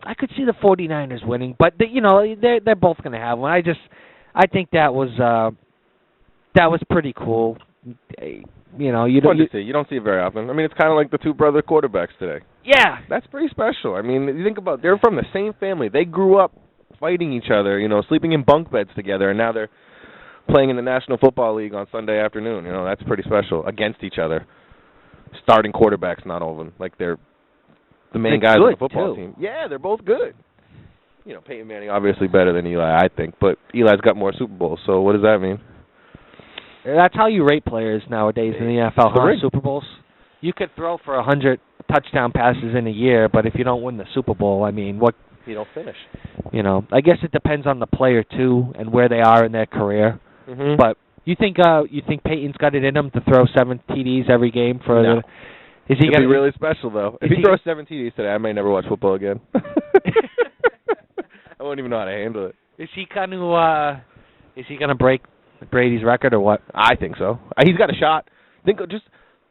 I could see the 49ers winning, but they're both going to have one. I think that was pretty cool. You don't see it very often. I mean, it's kind of like the 2 brother quarterbacks today. Yeah, that's pretty special. I mean, you think about they're from the same family. They grew up fighting each other, sleeping in bunk beds together, and now they're playing in the National Football League on Sunday afternoon. That's pretty special against each other. Starting quarterbacks, not all of them. They're the main guys on the football team. Yeah, they're both good. Peyton Manning obviously better than Eli, I think, but Eli's got more Super Bowls. So what does that mean? That's how you rate players nowadays in the NFL. Super Bowls. You could throw for 100 touchdown passes in a year, but if you don't win the Super Bowl, I mean, what? You don't finish. I guess it depends on the player too and where they are in their career. Mm-hmm. But you think Peyton's got it in him to throw 7 TDs every game for? No. Is he going to be really special though? If he throws 7 TDs today, I may never watch football again. I won't even know how to handle it. Is he going to break Brady's record or what? I think so. He's got a shot.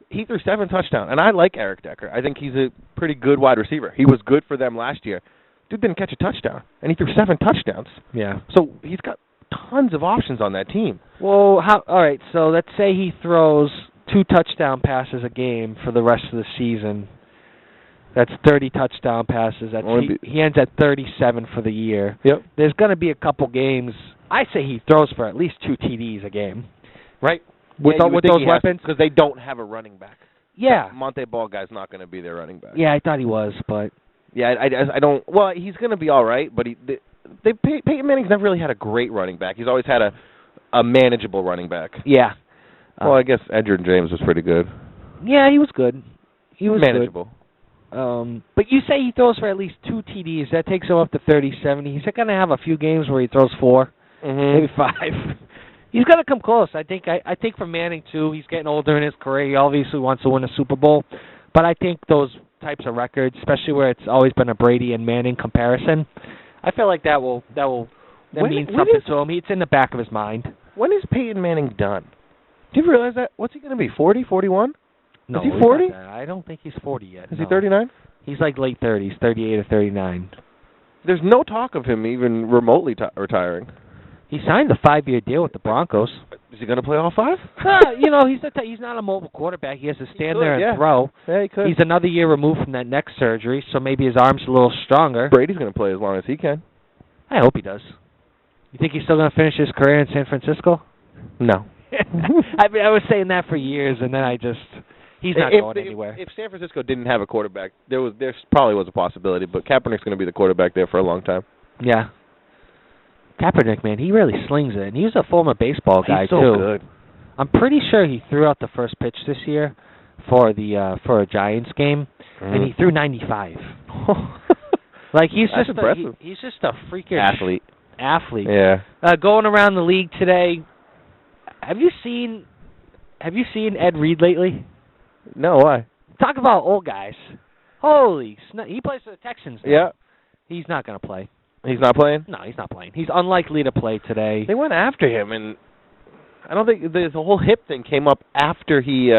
He threw 7 touchdowns, and I like Eric Decker. I think he's a pretty good wide receiver. He was good for them last year. Dude didn't catch a touchdown, and he threw 7 touchdowns. Yeah. So he's got tons of options on that team. Well, all right, so let's say he throws 2 touchdown passes a game for the rest of the season. That's 30 touchdown passes. He ends at 37 for the year. Yep. There's going to be a couple games. I say he throws for at least 2 TDs a game, right? With those weapons, because they don't have a running back. Yeah. Monte Ball guy's not going to be their running back. Yeah, I thought he was, but yeah, I don't. Well, he's going to be all right, but Peyton Manning's never really had a great running back. He's always had a manageable running back. Yeah. Well, I guess Edgerrin James was pretty good. Yeah, he was good. He was manageable. Good. But you say he throws for at least 2 TDs. That takes him up to 37. He's going to have a few games where he throws 4, maybe 5. He's going to come close. I think for Manning, too, he's getting older in his career. He obviously wants to win a Super Bowl. But I think those types of records, especially where it's always been a Brady and Manning comparison, I feel like that means something to him. It's in the back of his mind. When is Peyton Manning done? Do you realize that? What's he going to be, 40, 41? No, is he 40? I don't think he's 40 yet. Is he 39? He's like late 30s, 38 or 39. There's no talk of him even remotely retiring. He signed a 5-year deal with the Broncos. Is he going to play all 5? He's not a mobile quarterback. He has to stand there and throw. Yeah, he could. He's another year removed from that neck surgery, so maybe his arm's a little stronger. Brady's going to play as long as he can. I hope he does. You think he's still going to finish his career in San Francisco? No. I was saying that for years, and then he's not going anywhere. If San Francisco didn't have a quarterback, there probably was a possibility, but Kaepernick's going to be the quarterback there for a long time. Yeah. Kaepernick, man, he really slings it, and he was a former baseball guy, too. He's so good. I'm pretty sure he threw out the first pitch this year for a Giants game, and he threw 95. That's impressive. He's just a freakish athlete. Yeah. Going around the league today, have you seen Ed Reed lately? No, why? Talk about old guys. Holy snap. He plays for the Texans now. Yeah. He's not going to play. He's not playing? No, he's not playing. He's unlikely to play today. They went after him, and I don't think the whole hip thing came up after he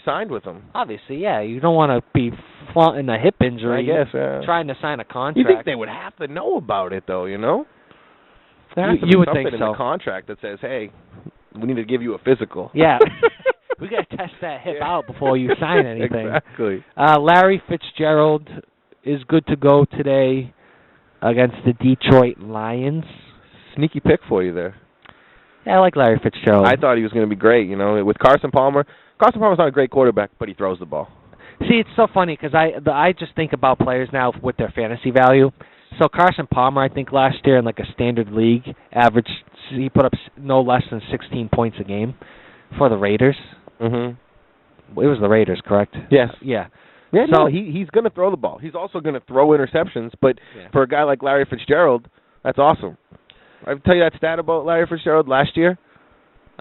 signed with them. Obviously, yeah. You don't want to be flaunting a hip injury. I guess, yeah. Trying to sign a contract. You think they would have to know about it, though, you know? There has to be you would something think in so. the contract that says, hey, we need to give you a physical. Yeah. We got to test that hip out before you sign anything. Exactly. Larry Fitzgerald is good to go today against the Detroit Lions. Sneaky pick for you there. Yeah, I like Larry Fitzgerald. I thought he was going to be great, you know, with Carson Palmer. Carson Palmer's not a great quarterback, but he throws the ball. See, it's so funny because I just think about players now with their fantasy value. So Carson Palmer, I think last year in like a standard league, average, he put up no less than 16 points a game for the Raiders. Mm-hmm. It was the Raiders, correct? Yes. Yeah. Yeah, So- no, he's going to throw the ball. He's also going to throw interceptions, but for a guy like Larry Fitzgerald, that's awesome. I tell you that stat about Larry Fitzgerald last year.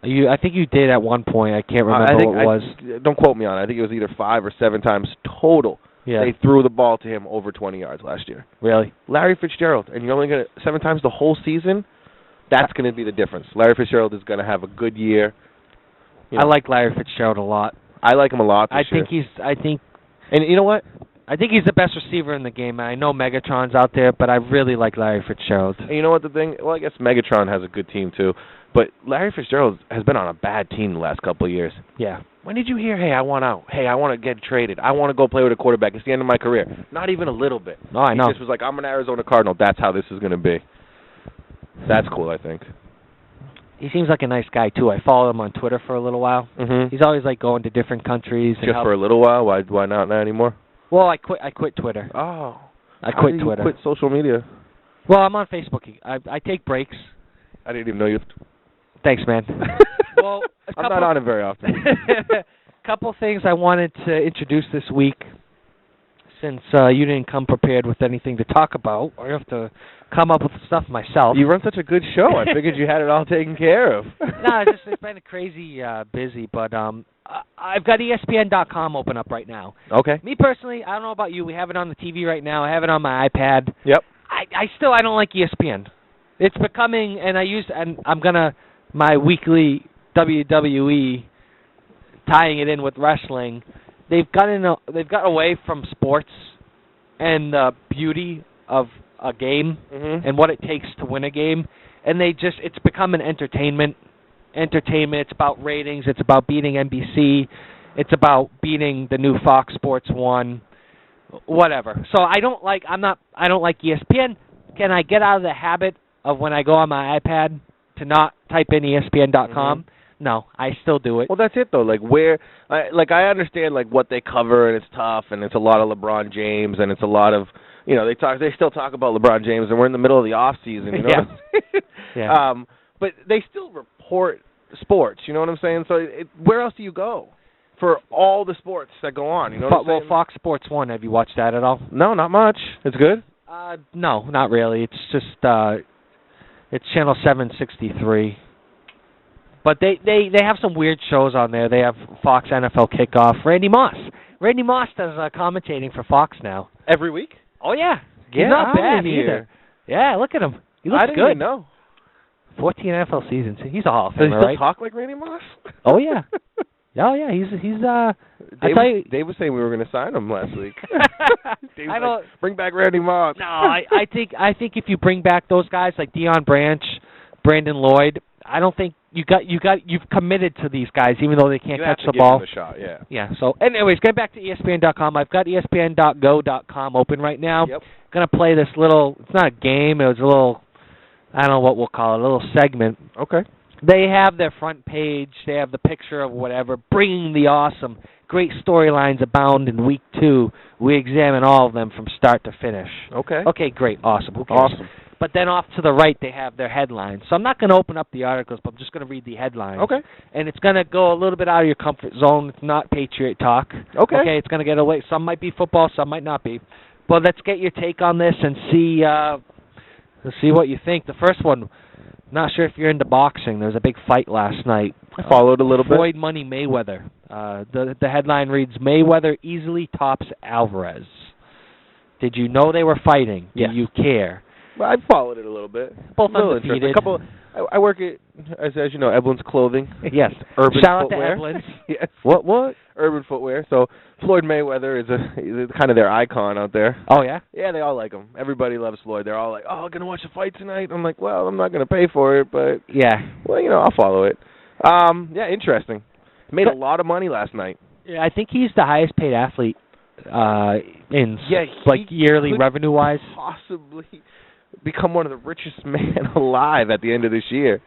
I think you did at one point. I can't remember what it was. Don't quote me on it. I think it was either 5 or 7 times total. Yeah. They threw the ball to him over 20 yards last year. Really? Larry Fitzgerald, and you're only going to 7 times the whole season. That's going to be the difference. Larry Fitzgerald is going to have a good year. You know, I like Larry Fitzgerald a lot. I like him a lot. I think and you know what? I think he's the best receiver in the game. I know Megatron's out there, but I really like Larry Fitzgerald. And you know what the thing? Well, I guess Megatron has a good team too, but Larry Fitzgerald has been on a bad team the last couple of years. Yeah. When did you hear, hey, I want out. Hey, I want to get traded. I want to go play with a quarterback. It's the end of my career. Not even a little bit. No, I know. He just was like, I'm an Arizona Cardinal. That's how this is going to be. That's cool, I think. He seems like a nice guy, too. I followed him on Twitter for a little while. Mm-hmm. He's always, like, going to different countries. Just for a little while? Why not anymore? Well, I quit Twitter. Oh. I quit Twitter. Quit social media? Well, I'm on Facebook. I take breaks. I didn't even know you... Thanks, man. Well, I'm not on it very often. Couple things I wanted to introduce this week, since you didn't come prepared with anything to talk about. I have to come up with stuff myself. You run such a good show. I figured you had it all taken care of. No, it's been crazy busy, but I've got ESPN.com open up right now. Okay. Me personally, I don't know about you. We have it on the TV right now. I have it on my iPad. Yep. I don't like ESPN. It's becoming, and I'm gonna my weekly WWE, tying it in with wrestling. They've got away from sports and the beauty of a game and what it takes to win a game, and it's become an entertainment. It's about ratings. It's about beating NBC. It's about beating the new Fox Sports 1, whatever. So I don't like ESPN. Can I get out of the habit of when I go on my iPad to not type in ESPN.com? No, I still do it. Well, that's it though. I understand what they cover, and it's tough, and it's a lot of LeBron James, and it's a lot of they still talk about LeBron James, and we're in the middle of the off season. You know? Yeah. But they still report sports. You know what I'm saying? So where else do you go for all the sports that go on? You know what I'm saying? Fox Sports 1. Have you watched that at all? No, not much. It's good. No, not really. It's just it's channel 763. But they have some weird shows on there. They have Fox NFL Kickoff. Randy Moss does commentating for Fox now. Every week? Oh yeah. Get He's not out bad of here. either. Yeah, look at him. He looks I didn't good. even know. 14 NFL seasons. He's a Hall of Does he Famer, still right? talk like Randy Moss? Oh yeah. Oh yeah. He's Dave was saying we were going to sign him last week. Dave I was don't. like, bring back Randy Moss. No, I think if you bring back those guys like Deion Branch, Brandon Lloyd, I don't think you've committed to these guys even though they can't catch the ball. You have to give them a shot, yeah. Yeah. So, anyways, getting back to ESPN.com, I've got ESPN.go.com open right now. Yep. Gonna play this little. It's not a game. It was a little. I don't know what we'll call it. A little segment. Okay. They have their front page. They have the picture of whatever, bringing the awesome. Great storylines abound in Week 2. We examine all of them from start to finish. Okay. Okay, great. Awesome. Who cares? Awesome. But then off to the right, they have their headlines. So I'm not going to open up the articles, but I'm just going to read the headlines. Okay. And it's going to go a little bit out of your comfort zone. It's not Patriot talk. Okay. Okay, it's going to get away. Some might be football, some might not be. But let's get your take on this and see what you think. The first one, not sure if you're into boxing. There was a big fight last night. I followed a little bit. Floyd Money Mayweather. The headline reads, Mayweather easily tops Alvarez. Did you know they were fighting? Yes. Do you care? I followed it a little bit. Both a little undefeated. A couple. I work at, as you know, Eblin's Clothing. Yes. Urban Shout footwear. out to Eblin's. Yes. What? Urban Footwear. So Floyd Mayweather is kind of their icon out there. Oh, yeah? Yeah, they all like him. Everybody loves Floyd. They're all like, "Oh, I'm gonna watch the fight tonight." I'm like, "Well, I'm not gonna pay for it, but yeah, well, I'll follow it." Yeah, interesting. Made a lot of money last night. Yeah, I think he's the highest paid athlete in yearly revenue wise. Possibly become one of the richest men alive at the end of this year.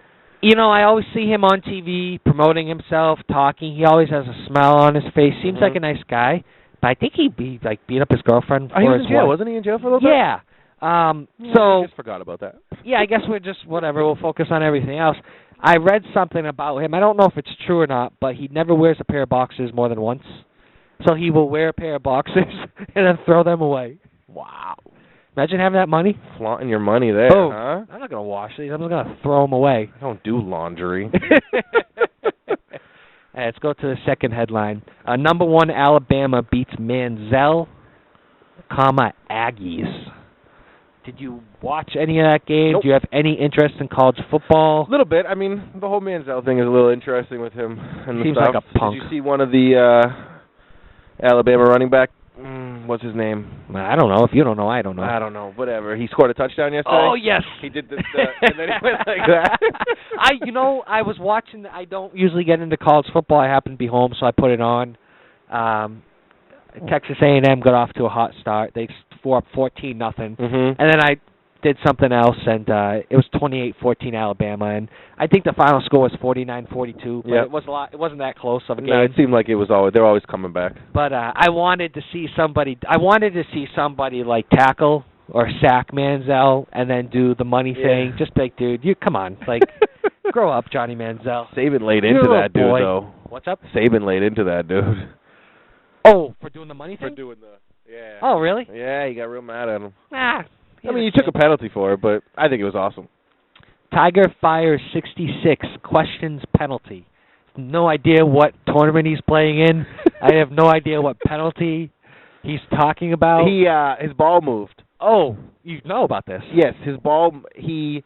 I always see him on TV promoting himself, talking. He always has a smile on his face. Seems like a nice guy, but I think he beat up his girlfriend. He was in jail, wasn't he? In jail for a little bit. Yeah. I just forgot about that. Yeah, I guess we're just whatever. We'll focus on everything else. I read something about him. I don't know if it's true or not, but he never wears a pair of boxers more than once. So he will wear a pair of boxers and then throw them away. Wow. Imagine having that money. Flaunting your money there, huh? I'm not going to wash these. I'm just going to throw them away. I don't do laundry. Let's go to the second headline. Number 1, Alabama beats Manziel, Aggies. Did you watch any of that game? Nope. Do you have any interest in college football? A little bit. I mean, the whole Manziel thing is a little interesting with him and the Seems stuff. like a punk. Did you see one of the Alabama running back? What's his name? I don't know. If you don't know, I don't know. I don't know. Whatever. He scored a touchdown yesterday. Oh, yes. He did this, and then he went like that. I was watching. I don't usually get into college football. I happened to be home, so I put it on. Texas A&M got off to a hot start. They were up 14-0, and then I did something else, and it was 28-14 Alabama, and I think the final score was 49-42. But it was a lot. It wasn't that close of a game. No, it seemed like it was always. They're always coming back. But I wanted to see somebody. Like tackle or sack Manziel, and then do the money thing. Just like, dude, you come on, like, grow up, Johnny Manziel. Saban laid into that dude, though. What's up? Saban laid into that dude. Oh, for doing the money thing? For doing the, yeah. Oh, really? Yeah, he got real mad at him. I mean, he took a penalty for it, but I think it was awesome. Tiger fires 66, questions penalty. No idea what tournament he's playing in. I have no idea what penalty he's talking about. His ball moved. Oh, you know about this? Yes, his ball. They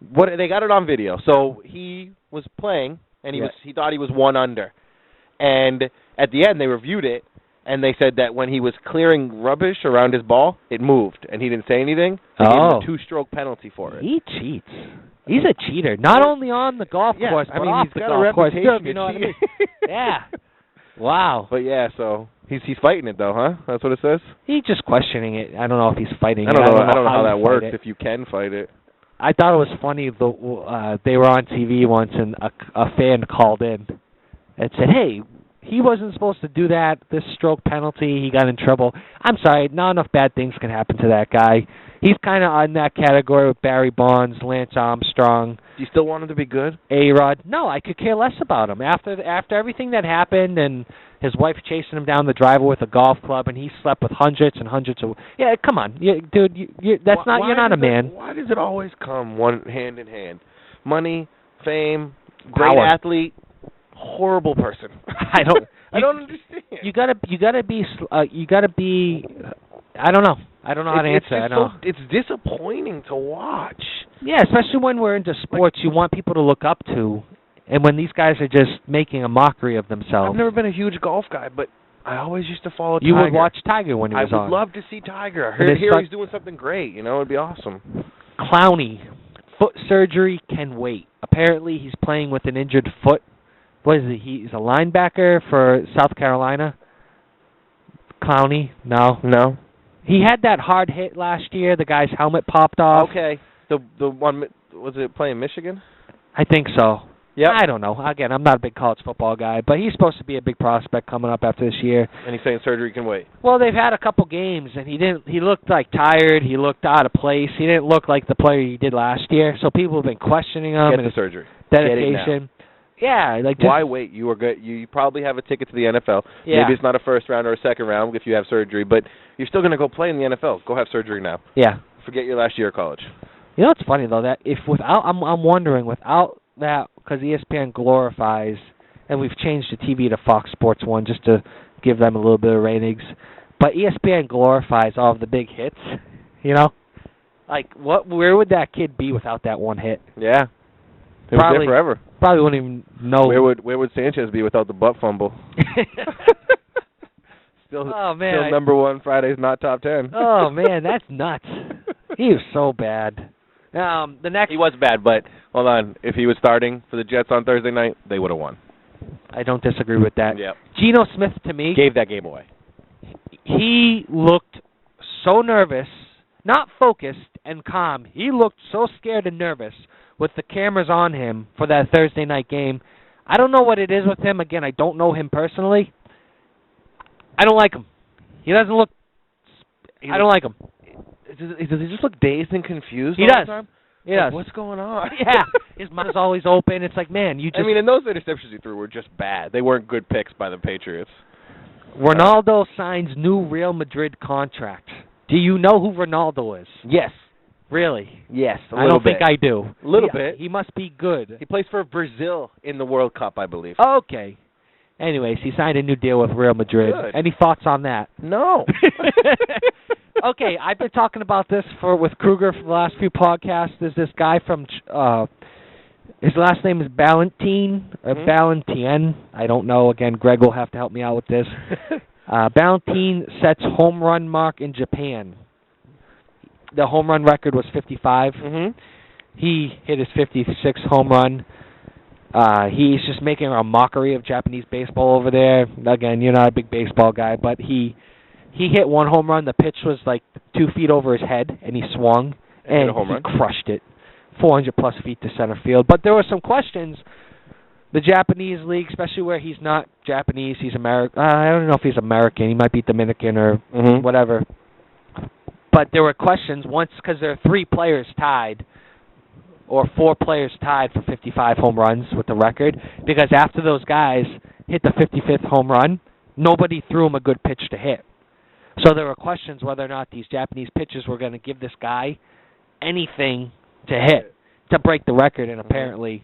got it on video. So he was playing, and he thought he was one under, and at the end they reviewed it. And they said that when he was clearing rubbish around his ball, it moved, and he didn't say anything. They gave him a 2-stroke penalty for it. He cheats. He's a cheater, not only on the golf course, but off the golf course. You know what I mean? Yeah. Wow. But yeah, so he's fighting it though, huh? That's what it says. He's just questioning it. I don't know if he's fighting. I don't know how that works. If you can fight it. I thought it was funny. They were on TV once, and a fan called in and said, "Hey, he wasn't supposed to do that, this stroke penalty. He got in trouble." I'm sorry, not enough bad things can happen to that guy. He's kind of in that category with Barry Bonds, Lance Armstrong. Do you still want him to be good? A-Rod. No, I could care less about him. After everything that happened and his wife chasing him down the driveway with a golf club and he slept with hundreds and hundreds of... Yeah, come on. Dude, you're not a man. Why does it always come hand in hand? Money, fame, power. Great athlete, horrible person. I don't understand. You gotta be. I don't know. I don't know how to answer. I know. It's disappointing to watch. Yeah, especially when we're into sports, you want people to look up to, and when these guys are just making a mockery of themselves. I've never been a huge golf guy, but I always used to follow Tiger. You would watch Tiger when he was on. I would love to see Tiger. I hear he's doing something great. It'd be awesome. Clowney, foot surgery can wait. Apparently, he's playing with an injured foot. What is he? He's a linebacker for South Carolina. Clowney? No. He had that hard hit last year. The guy's helmet popped off. Okay. The one, was it playing Michigan? I think so. Yeah. I don't know. Again, I'm not a big college football guy, but he's supposed to be a big prospect coming up after this year. And he's saying surgery can wait. Well, they've had a couple games, and he looked like tired. He looked out of place. He didn't look like the player he did last year. So people have been questioning him. Get and the surgery. Dedication. Yeah, like just, why wait? You are good. You probably have a ticket to the NFL. Yeah. Maybe it's not a first round or a second round if you have surgery, but you're still going to go play in the NFL. Go have surgery now. Yeah. Forget your last year of college. You know what's funny though, that if without I'm wondering without that, because ESPN glorifies, and we've changed the TV to Fox Sports 1 just to give them a little bit of ratings, but ESPN glorifies all of the big hits, Like, where would that kid be without that one hit? Yeah. He was there forever. Probably wouldn't even know. Where would Sanchez be without the butt fumble? Still number one Friday's not top 10. Oh man, that's nuts. He was so bad. The next he was bad, but hold on. If he was starting for the Jets on Thursday night, they would have won. I don't disagree with that. Yep. Geno Smith to me gave that game away. He looked so nervous, not focused and calm. He looked so scared and nervous with the cameras on him for that Thursday night game. I don't know what it is with him. Again, I don't know him personally. I don't like him. He doesn't look... I don't like him. Does he just look dazed and confused all the time? He does. What's going on? Yeah. His mouth is always open. It's like, man, you just... I mean, and those interceptions he threw were just bad. They weren't good picks by the Patriots. Ronaldo signs new Real Madrid contract. Do you know who Ronaldo is? Yes. Really? Yes, I don't think I do. A little bit. He must be good. He plays for Brazil in the World Cup, I believe. Okay. Anyways, he signed a new deal with Real Madrid. Good. Any thoughts on that? No. Okay, I've been talking about this with Kruger for the last few podcasts. There's this guy from, his last name is Ballantine, or Ballantien. I don't know. Again, Greg will have to help me out with this. Ballantine sets home run mark in Japan. The home run record was 55. He hit his 56th home run. He's just making a mockery of Japanese baseball over there. Again, you're not a big baseball guy, but he hit one home run. The pitch was like 2 feet over his head, and he swung, and he crushed it. 400-plus feet to center field. But there were some questions. The Japanese league, especially where he's not Japanese, he's American. I don't know if he's American. He might be Dominican or whatever. But there were questions once because there are 3 players tied or 4 players tied for 55 home runs with the record, because after those guys hit the 55th home run, nobody threw him a good pitch to hit. So there were questions whether or not these Japanese pitchers were going to give this guy anything to hit to break the record, and apparently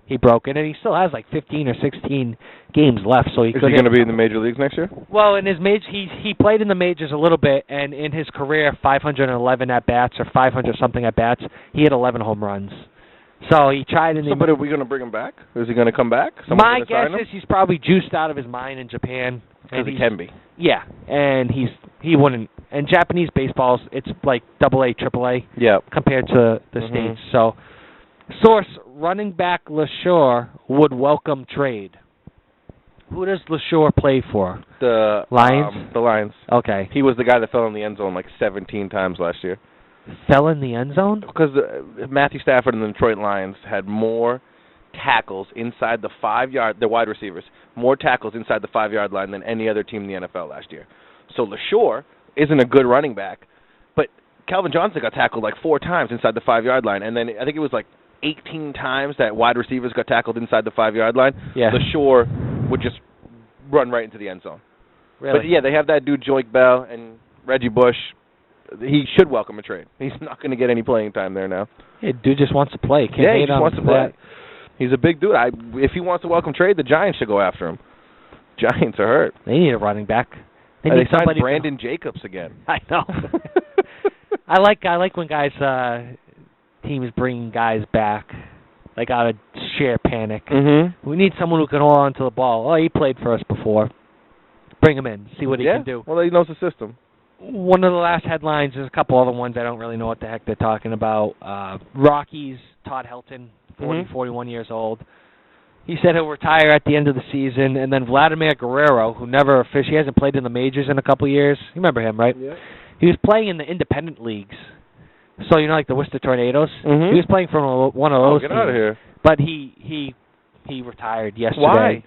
he broke it, and he still has like 15 or 16 games left. So is he going to be in the major leagues next year? Well, in his he played in the majors a little bit, and in his career, 511 at bats or 500 something at bats, he had 11 home runs. So he tried in the. But are we going to bring him back? Is he going to come back? My guess is he's probably juiced out of his mind in Japan. Because he can be. Yeah, and he wouldn't. And Japanese baseballs, it's like AA, AAA compared to the States. So, source, running back LeSure would welcome trade. Who does LeSure play for? The Lions? The Lions. Okay. He was the guy that fell in the end zone like 17 times last year. Fell in the end zone? Because Matthew Stafford and the Detroit Lions had more tackles inside the 5-yard, the wide receivers, more tackles inside the 5-yard line than any other team in the NFL last year. So LeSure isn't a good running back, but Calvin Johnson got tackled like 4 times inside the 5-yard line, and then I think it was like 18 times that wide receivers got tackled inside the 5-yard line. Yeah. LeSure would just run right into the end zone. Really? But yeah, they have that dude Joique Bell and Reggie Bush. He should welcome a trade. He's not going to get any playing time there now. Yeah, dude just wants to play. He just wants to play. He's a big dude. If he wants to welcome trade, the Giants should go after him. Giants are hurt. They need a running back. They signed Brandon Jacobs again. I know. I like when guys teams bring guys back, like out of sheer panic. We need someone who can hold on to the ball. Oh, he played for us before. Bring him in. See what he can do. Well, he knows the system. One of the last headlines, there's a couple other ones I don't really know what the heck they're talking about. Rockies, Todd Helton, 41 years old. He said he'll retire at the end of the season, and then Vladimir Guerrero, who he hasn't played in the majors in a couple of years. You remember him, right? Yeah. He was playing in the independent leagues. So, like the Worcester Tornadoes? He was playing for one of those teams. Get out of here. But he retired yesterday. Why?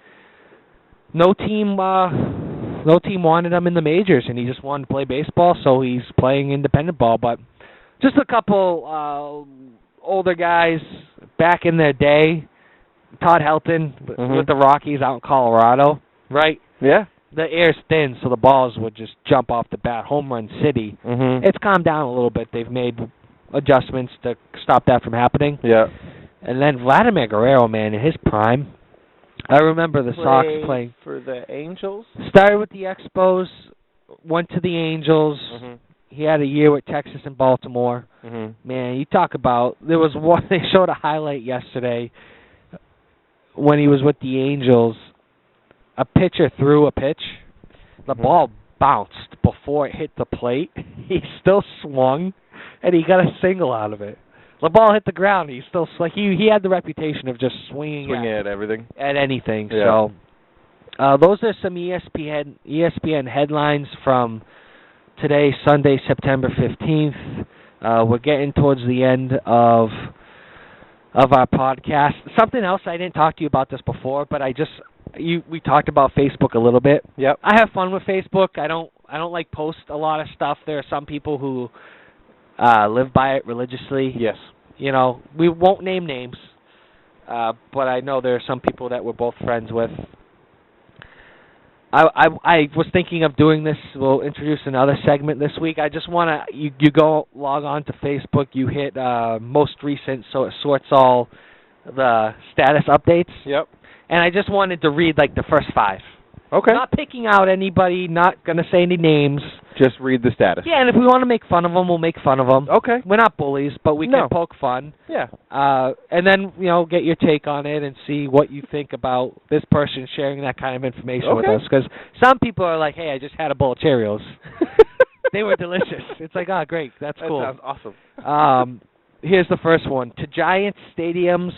No team wanted him in the majors, and he just wanted to play baseball, so he's playing independent ball. But just a couple older guys back in their day. Todd Helton with the Rockies out in Colorado, right? Yeah. The air's thin, so the balls would just jump off the bat. Home run city. It's calmed down a little bit. They've made adjustments to stop that from happening. Yeah. And then Vladimir Guerrero, man, in his prime. I remember the Sox playing for the Angels. Started with the Expos, went to the Angels, He had a year with Texas and Baltimore. Mm-hmm. Man, you talk about, there was one, they showed a highlight yesterday when he was with the Angels. A pitcher threw a pitch. The ball bounced before it hit the plate. He still swung, and he got a single out of it. The ball hit the ground. He still he had the reputation of just swinging at everything, at anything. Yeah. So those are some ESPN headlines from today, Sunday, September 15th. We're getting towards the end of our podcast. Something else, I didn't talk to you about this before, but we talked about Facebook a little bit. Yep. I have fun with Facebook. I don't like post a lot of stuff. There are some people who live by it religiously. Yes. You know, we won't name names, but I know there are some people that we're both friends with. I was thinking of doing this. We'll introduce another segment this week. I just want to, you go log on to Facebook, you hit most recent, so it sorts all the status updates. Yep. And I just wanted to read, like, the first 5. Okay. Not picking out anybody, not going to say any names. Just read the status. Yeah, and if we want to make fun of them, we'll make fun of them. Okay. We're not bullies, but we can poke fun. Yeah. And then, get your take on it and see what you think about this person sharing that kind of information with us. Because some people are like, hey, I just had a bowl of Cheerios. They were delicious. It's like, oh, great. That's cool. That sounds awesome. Here's the first one. To Giants stadiums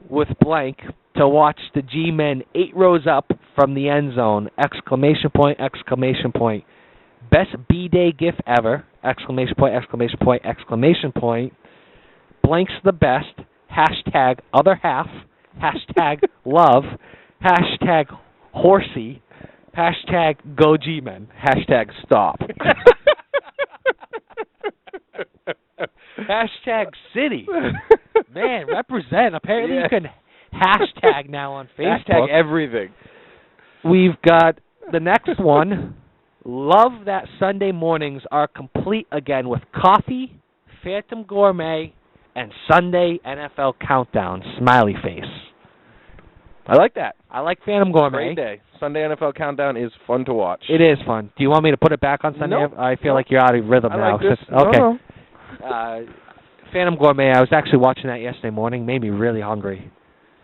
with blank to watch the G-men 8 rows up from the end zone, ! Best B-Day gif ever, ! Blank's the best, #other half, #love, #horsey, #go G-men, #stop. #city. Man, represent. Apparently you can hashtag now on Facebook. Hashtag everything. We've got the next one. Love that Sunday mornings are complete again with coffee, Phantom Gourmet, and Sunday NFL Countdown. Smiley face. I like that. I like Phantom Gourmet. Great day. Sunday NFL Countdown is fun to watch. It is fun. Do you want me to put it back on Sunday? Nope. I feel like you're out of rhythm now. Like this. Okay. No. Phantom Gourmet, I was actually watching that yesterday morning. Made me really hungry.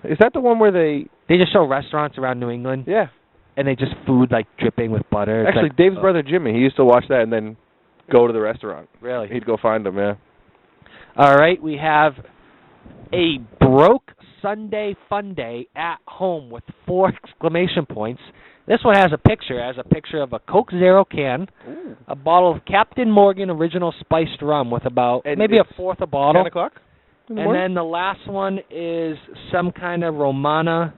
Is that the one where they just show restaurants around New England? Yeah. And they just food like dripping with butter. Actually, like, Dave's brother Jimmy, he used to watch that and then go to the restaurant. Really? He'd go find them, yeah. All right, we have a broke Sunday fun day at home with 4 exclamation points. This one has a picture. It has a picture of a Coke Zero can, Ooh. a bottle of Captain Morgan Original Spiced Rum with about maybe a fourth a bottle. 10 o'clock? And then the last one is some kind of Romana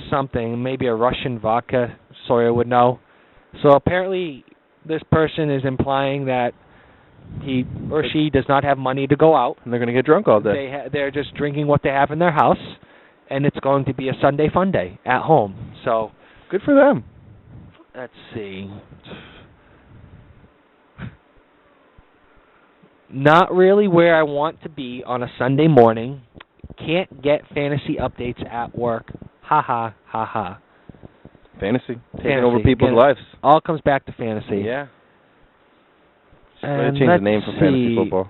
something, maybe a Russian vodka. Sawyer would know. So apparently this person is implying that he or she does not have money to go out. And they're going to get drunk all day. They're just drinking what they have in their house, and it's going to be a Sunday fun day at home. So good for them. Let's see. Not really where I want to be on a Sunday morning. Can't get fantasy updates at work. Ha ha ha ha. Fantasy. Taking over people's lives. All comes back to fantasy. Yeah. And change the name for fantasy football.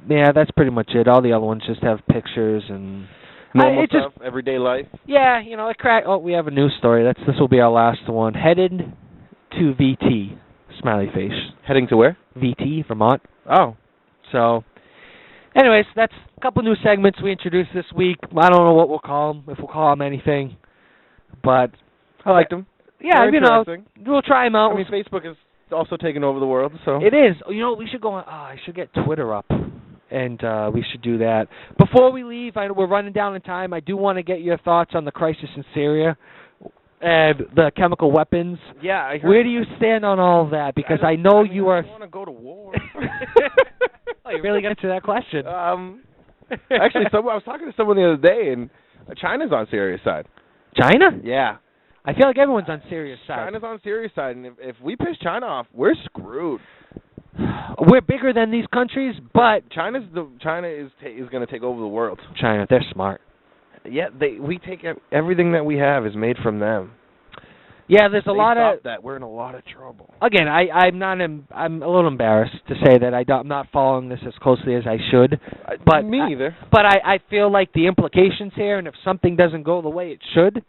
Yeah, that's pretty much it. All the other ones just have pictures and normal stuff, everyday life. Yeah, we have a news story. This will be our last one. Headed to VT. Smiley face. Heading to where? VT, Vermont. Oh. So, anyways, that's a couple new segments we introduced this week. I don't know what we'll call them, if we'll call them anything. But I liked them. Yeah, we'll try them out. I mean, Facebook is also taking over the world, so. It is. We should go on. I should get Twitter up, and we should do that. Before we leave, we're running down in time. I do want to get your thoughts on the crisis in Syria and the chemical weapons. Yeah, I heard. Where do you stand on all of that? Because I know you are. I want to go to war. Oh, you really got into that question. Actually, I was talking to someone the other day, and China's on Syria's side. China? Yeah. I feel like everyone's on Syria's side. China's on Syria's side, and if we piss China off, we're screwed. We're bigger than these countries, but China is going to take over the world. China, they're smart. Yeah, we take everything that we have is made from them. Yeah, there's a lot of that. We're in a lot of trouble. Again, I'm a little embarrassed to say that I'm not following this as closely as I should. But me either. But I feel like the implications here, and if something doesn't go the way it should,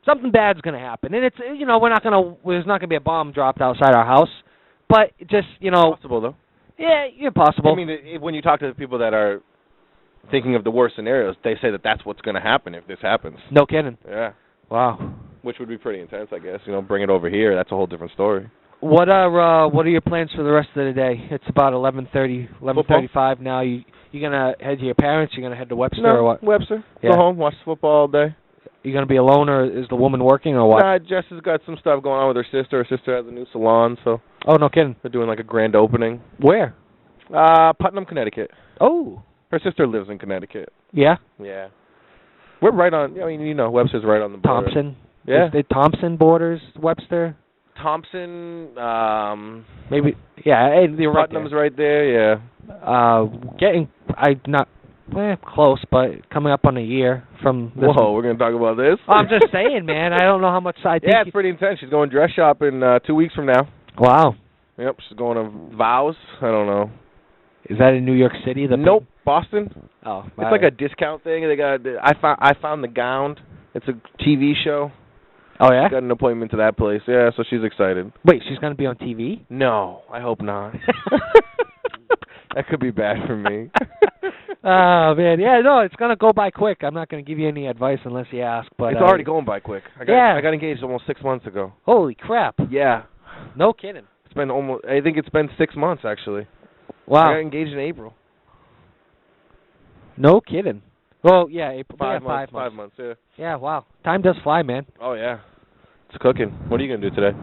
something bad's going to happen. And it's there's not going to be a bomb dropped outside our house, but just possible though. Yeah, possible. I mean, when you talk to the people that are thinking of the worst scenarios, they say that that's what's going to happen if this happens. No kidding. Yeah. Wow. Which would be pretty intense, I guess. Bring it over here. That's a whole different story. What are your plans for the rest of the day? It's about 11:35 now. You gonna head to your parents? You gonna head to Webster or what? Webster. Yeah. Go home, watch football all day. You gonna be alone, or is the woman working, or what? Nah, Jess has got some stuff going on with her sister. Her sister has a new salon, so. Oh, no kidding. They're doing like a grand opening. Where? Putnam, Connecticut. Oh. Her sister lives in Connecticut. Yeah. Yeah. We're right on. Webster's right on the border. Thompson. Yeah. Is it Thompson borders Webster? Thompson. Maybe. Yeah. Putnam's right there. Yeah. Not close, but coming up on a year from this. Whoa, we're gonna talk about this. I'm just saying, man. I don't know how much I think. Yeah, it's pretty intense. She's going dress shopping 2 weeks from now. Wow. Yep, she's going to Vows. I don't know. Is that in New York City? Nope, Boston. Oh, it's like a discount thing. They got. I found the gown. It's a TV show. Oh yeah. Got an appointment to that place. Yeah, so she's excited. Wait, she's gonna be on TV? No, I hope not. That could be bad for me. Oh man, yeah, no, it's gonna go by quick. I'm not gonna give you any advice unless you ask. But it's already going by quick. I got engaged almost 6 months ago. Holy crap! Yeah. No kidding. It's been almost. I think it's been 6 months actually. Wow. I got engaged in April. No kidding. Well, yeah, April. 5 months. 5 months. Yeah. Yeah. Wow. Time does fly, man. Oh yeah. It's cooking. What are you gonna do today?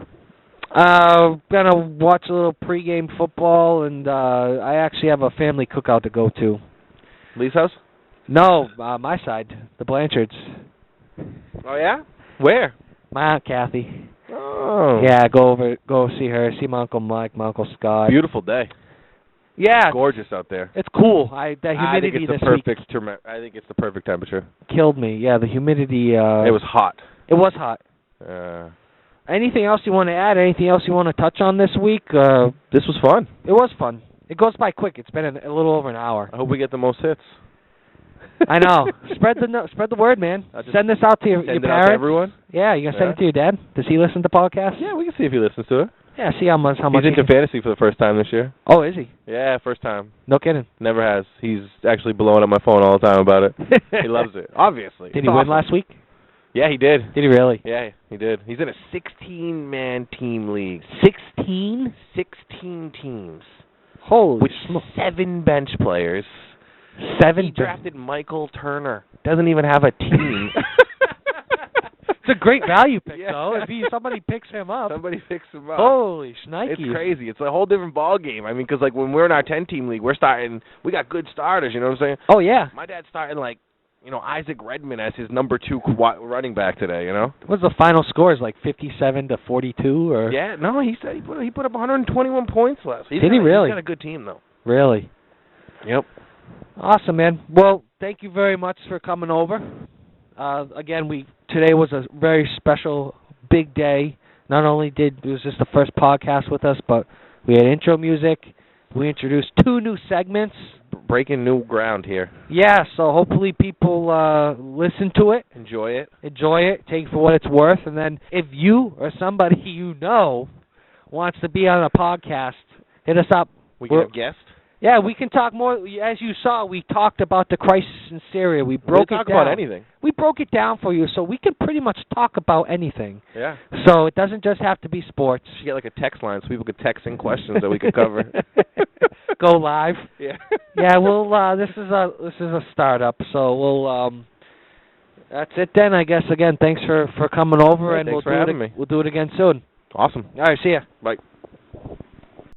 Gonna watch a little pregame football, and I actually have a family cookout to go to. Lee's house? No, my side, the Blanchards. Oh yeah? Where? My Aunt Kathy. Oh. Yeah, go see her, see my Uncle Mike, my Uncle Scott. Beautiful day. Yeah. It's gorgeous out there. It's cool. The humidity this week. I think it's the perfect temperature. Killed me. Yeah, the humidity. It was hot. It was hot. Anything else you want to add? Anything else you want to touch on this week? This was fun. It was fun. It goes by quick. It's been a little over an hour. I hope we get the most hits. I know. Spread the word, man. Send this out to your parents. Out to everyone. Yeah, you gonna send it to your dad? Does he listen to podcasts? Yeah, we can see if he listens to it. Yeah, see how much. He's into fantasy for the first time this year. Oh, is he? Yeah, first time. No kidding. Never has. He's actually blowing up my phone all the time about it. He loves it. Obviously. Did he win last week? Yeah, he did. Did he really? Yeah, he did. He's in a 16-man team league. 16? 16 teams. Holy with smokes. 7 bench players. 7? He drafted Michael Turner. Doesn't even have a team. It's a great value pick, though. If somebody picks him up. Somebody picks him up. Holy shnikes. It's crazy. It's a whole different ball game. I mean, because like when we're in our 10-team league, we got good starters, you know what I'm saying? Oh, yeah. My dad's starting Isaac Redmond as his number 2 running back today, you know? What's the final scores, like 57-42? Or? Yeah, no, he said he put up 121 points last. Did he really? He's got a good team, though. Really? Yep. Awesome, man. Well, thank you very much for coming over. Again, today was a very special, big day. Not only was this the first podcast with us, but we had intro music. We introduced 2 new segments. Breaking new ground here. Yeah, so hopefully people listen to it. Enjoy it. Take it for what it's worth. And then if you or somebody you know wants to be on a podcast, hit us up. We can have guests. Yeah, we can talk more. As you saw, we talked about the crisis in Syria. We broke it down. Talk about anything. We broke it down for you, so we can pretty much talk about anything. Yeah. So it doesn't just have to be sports. You get like a text line so people could text in questions that we could cover. Go live. Yeah. Yeah. This is a startup, so we'll. That's it then. I guess again. Thanks for coming over, Yeah, and thanks for having me. We'll do it again soon. Awesome. All right. See ya. Bye.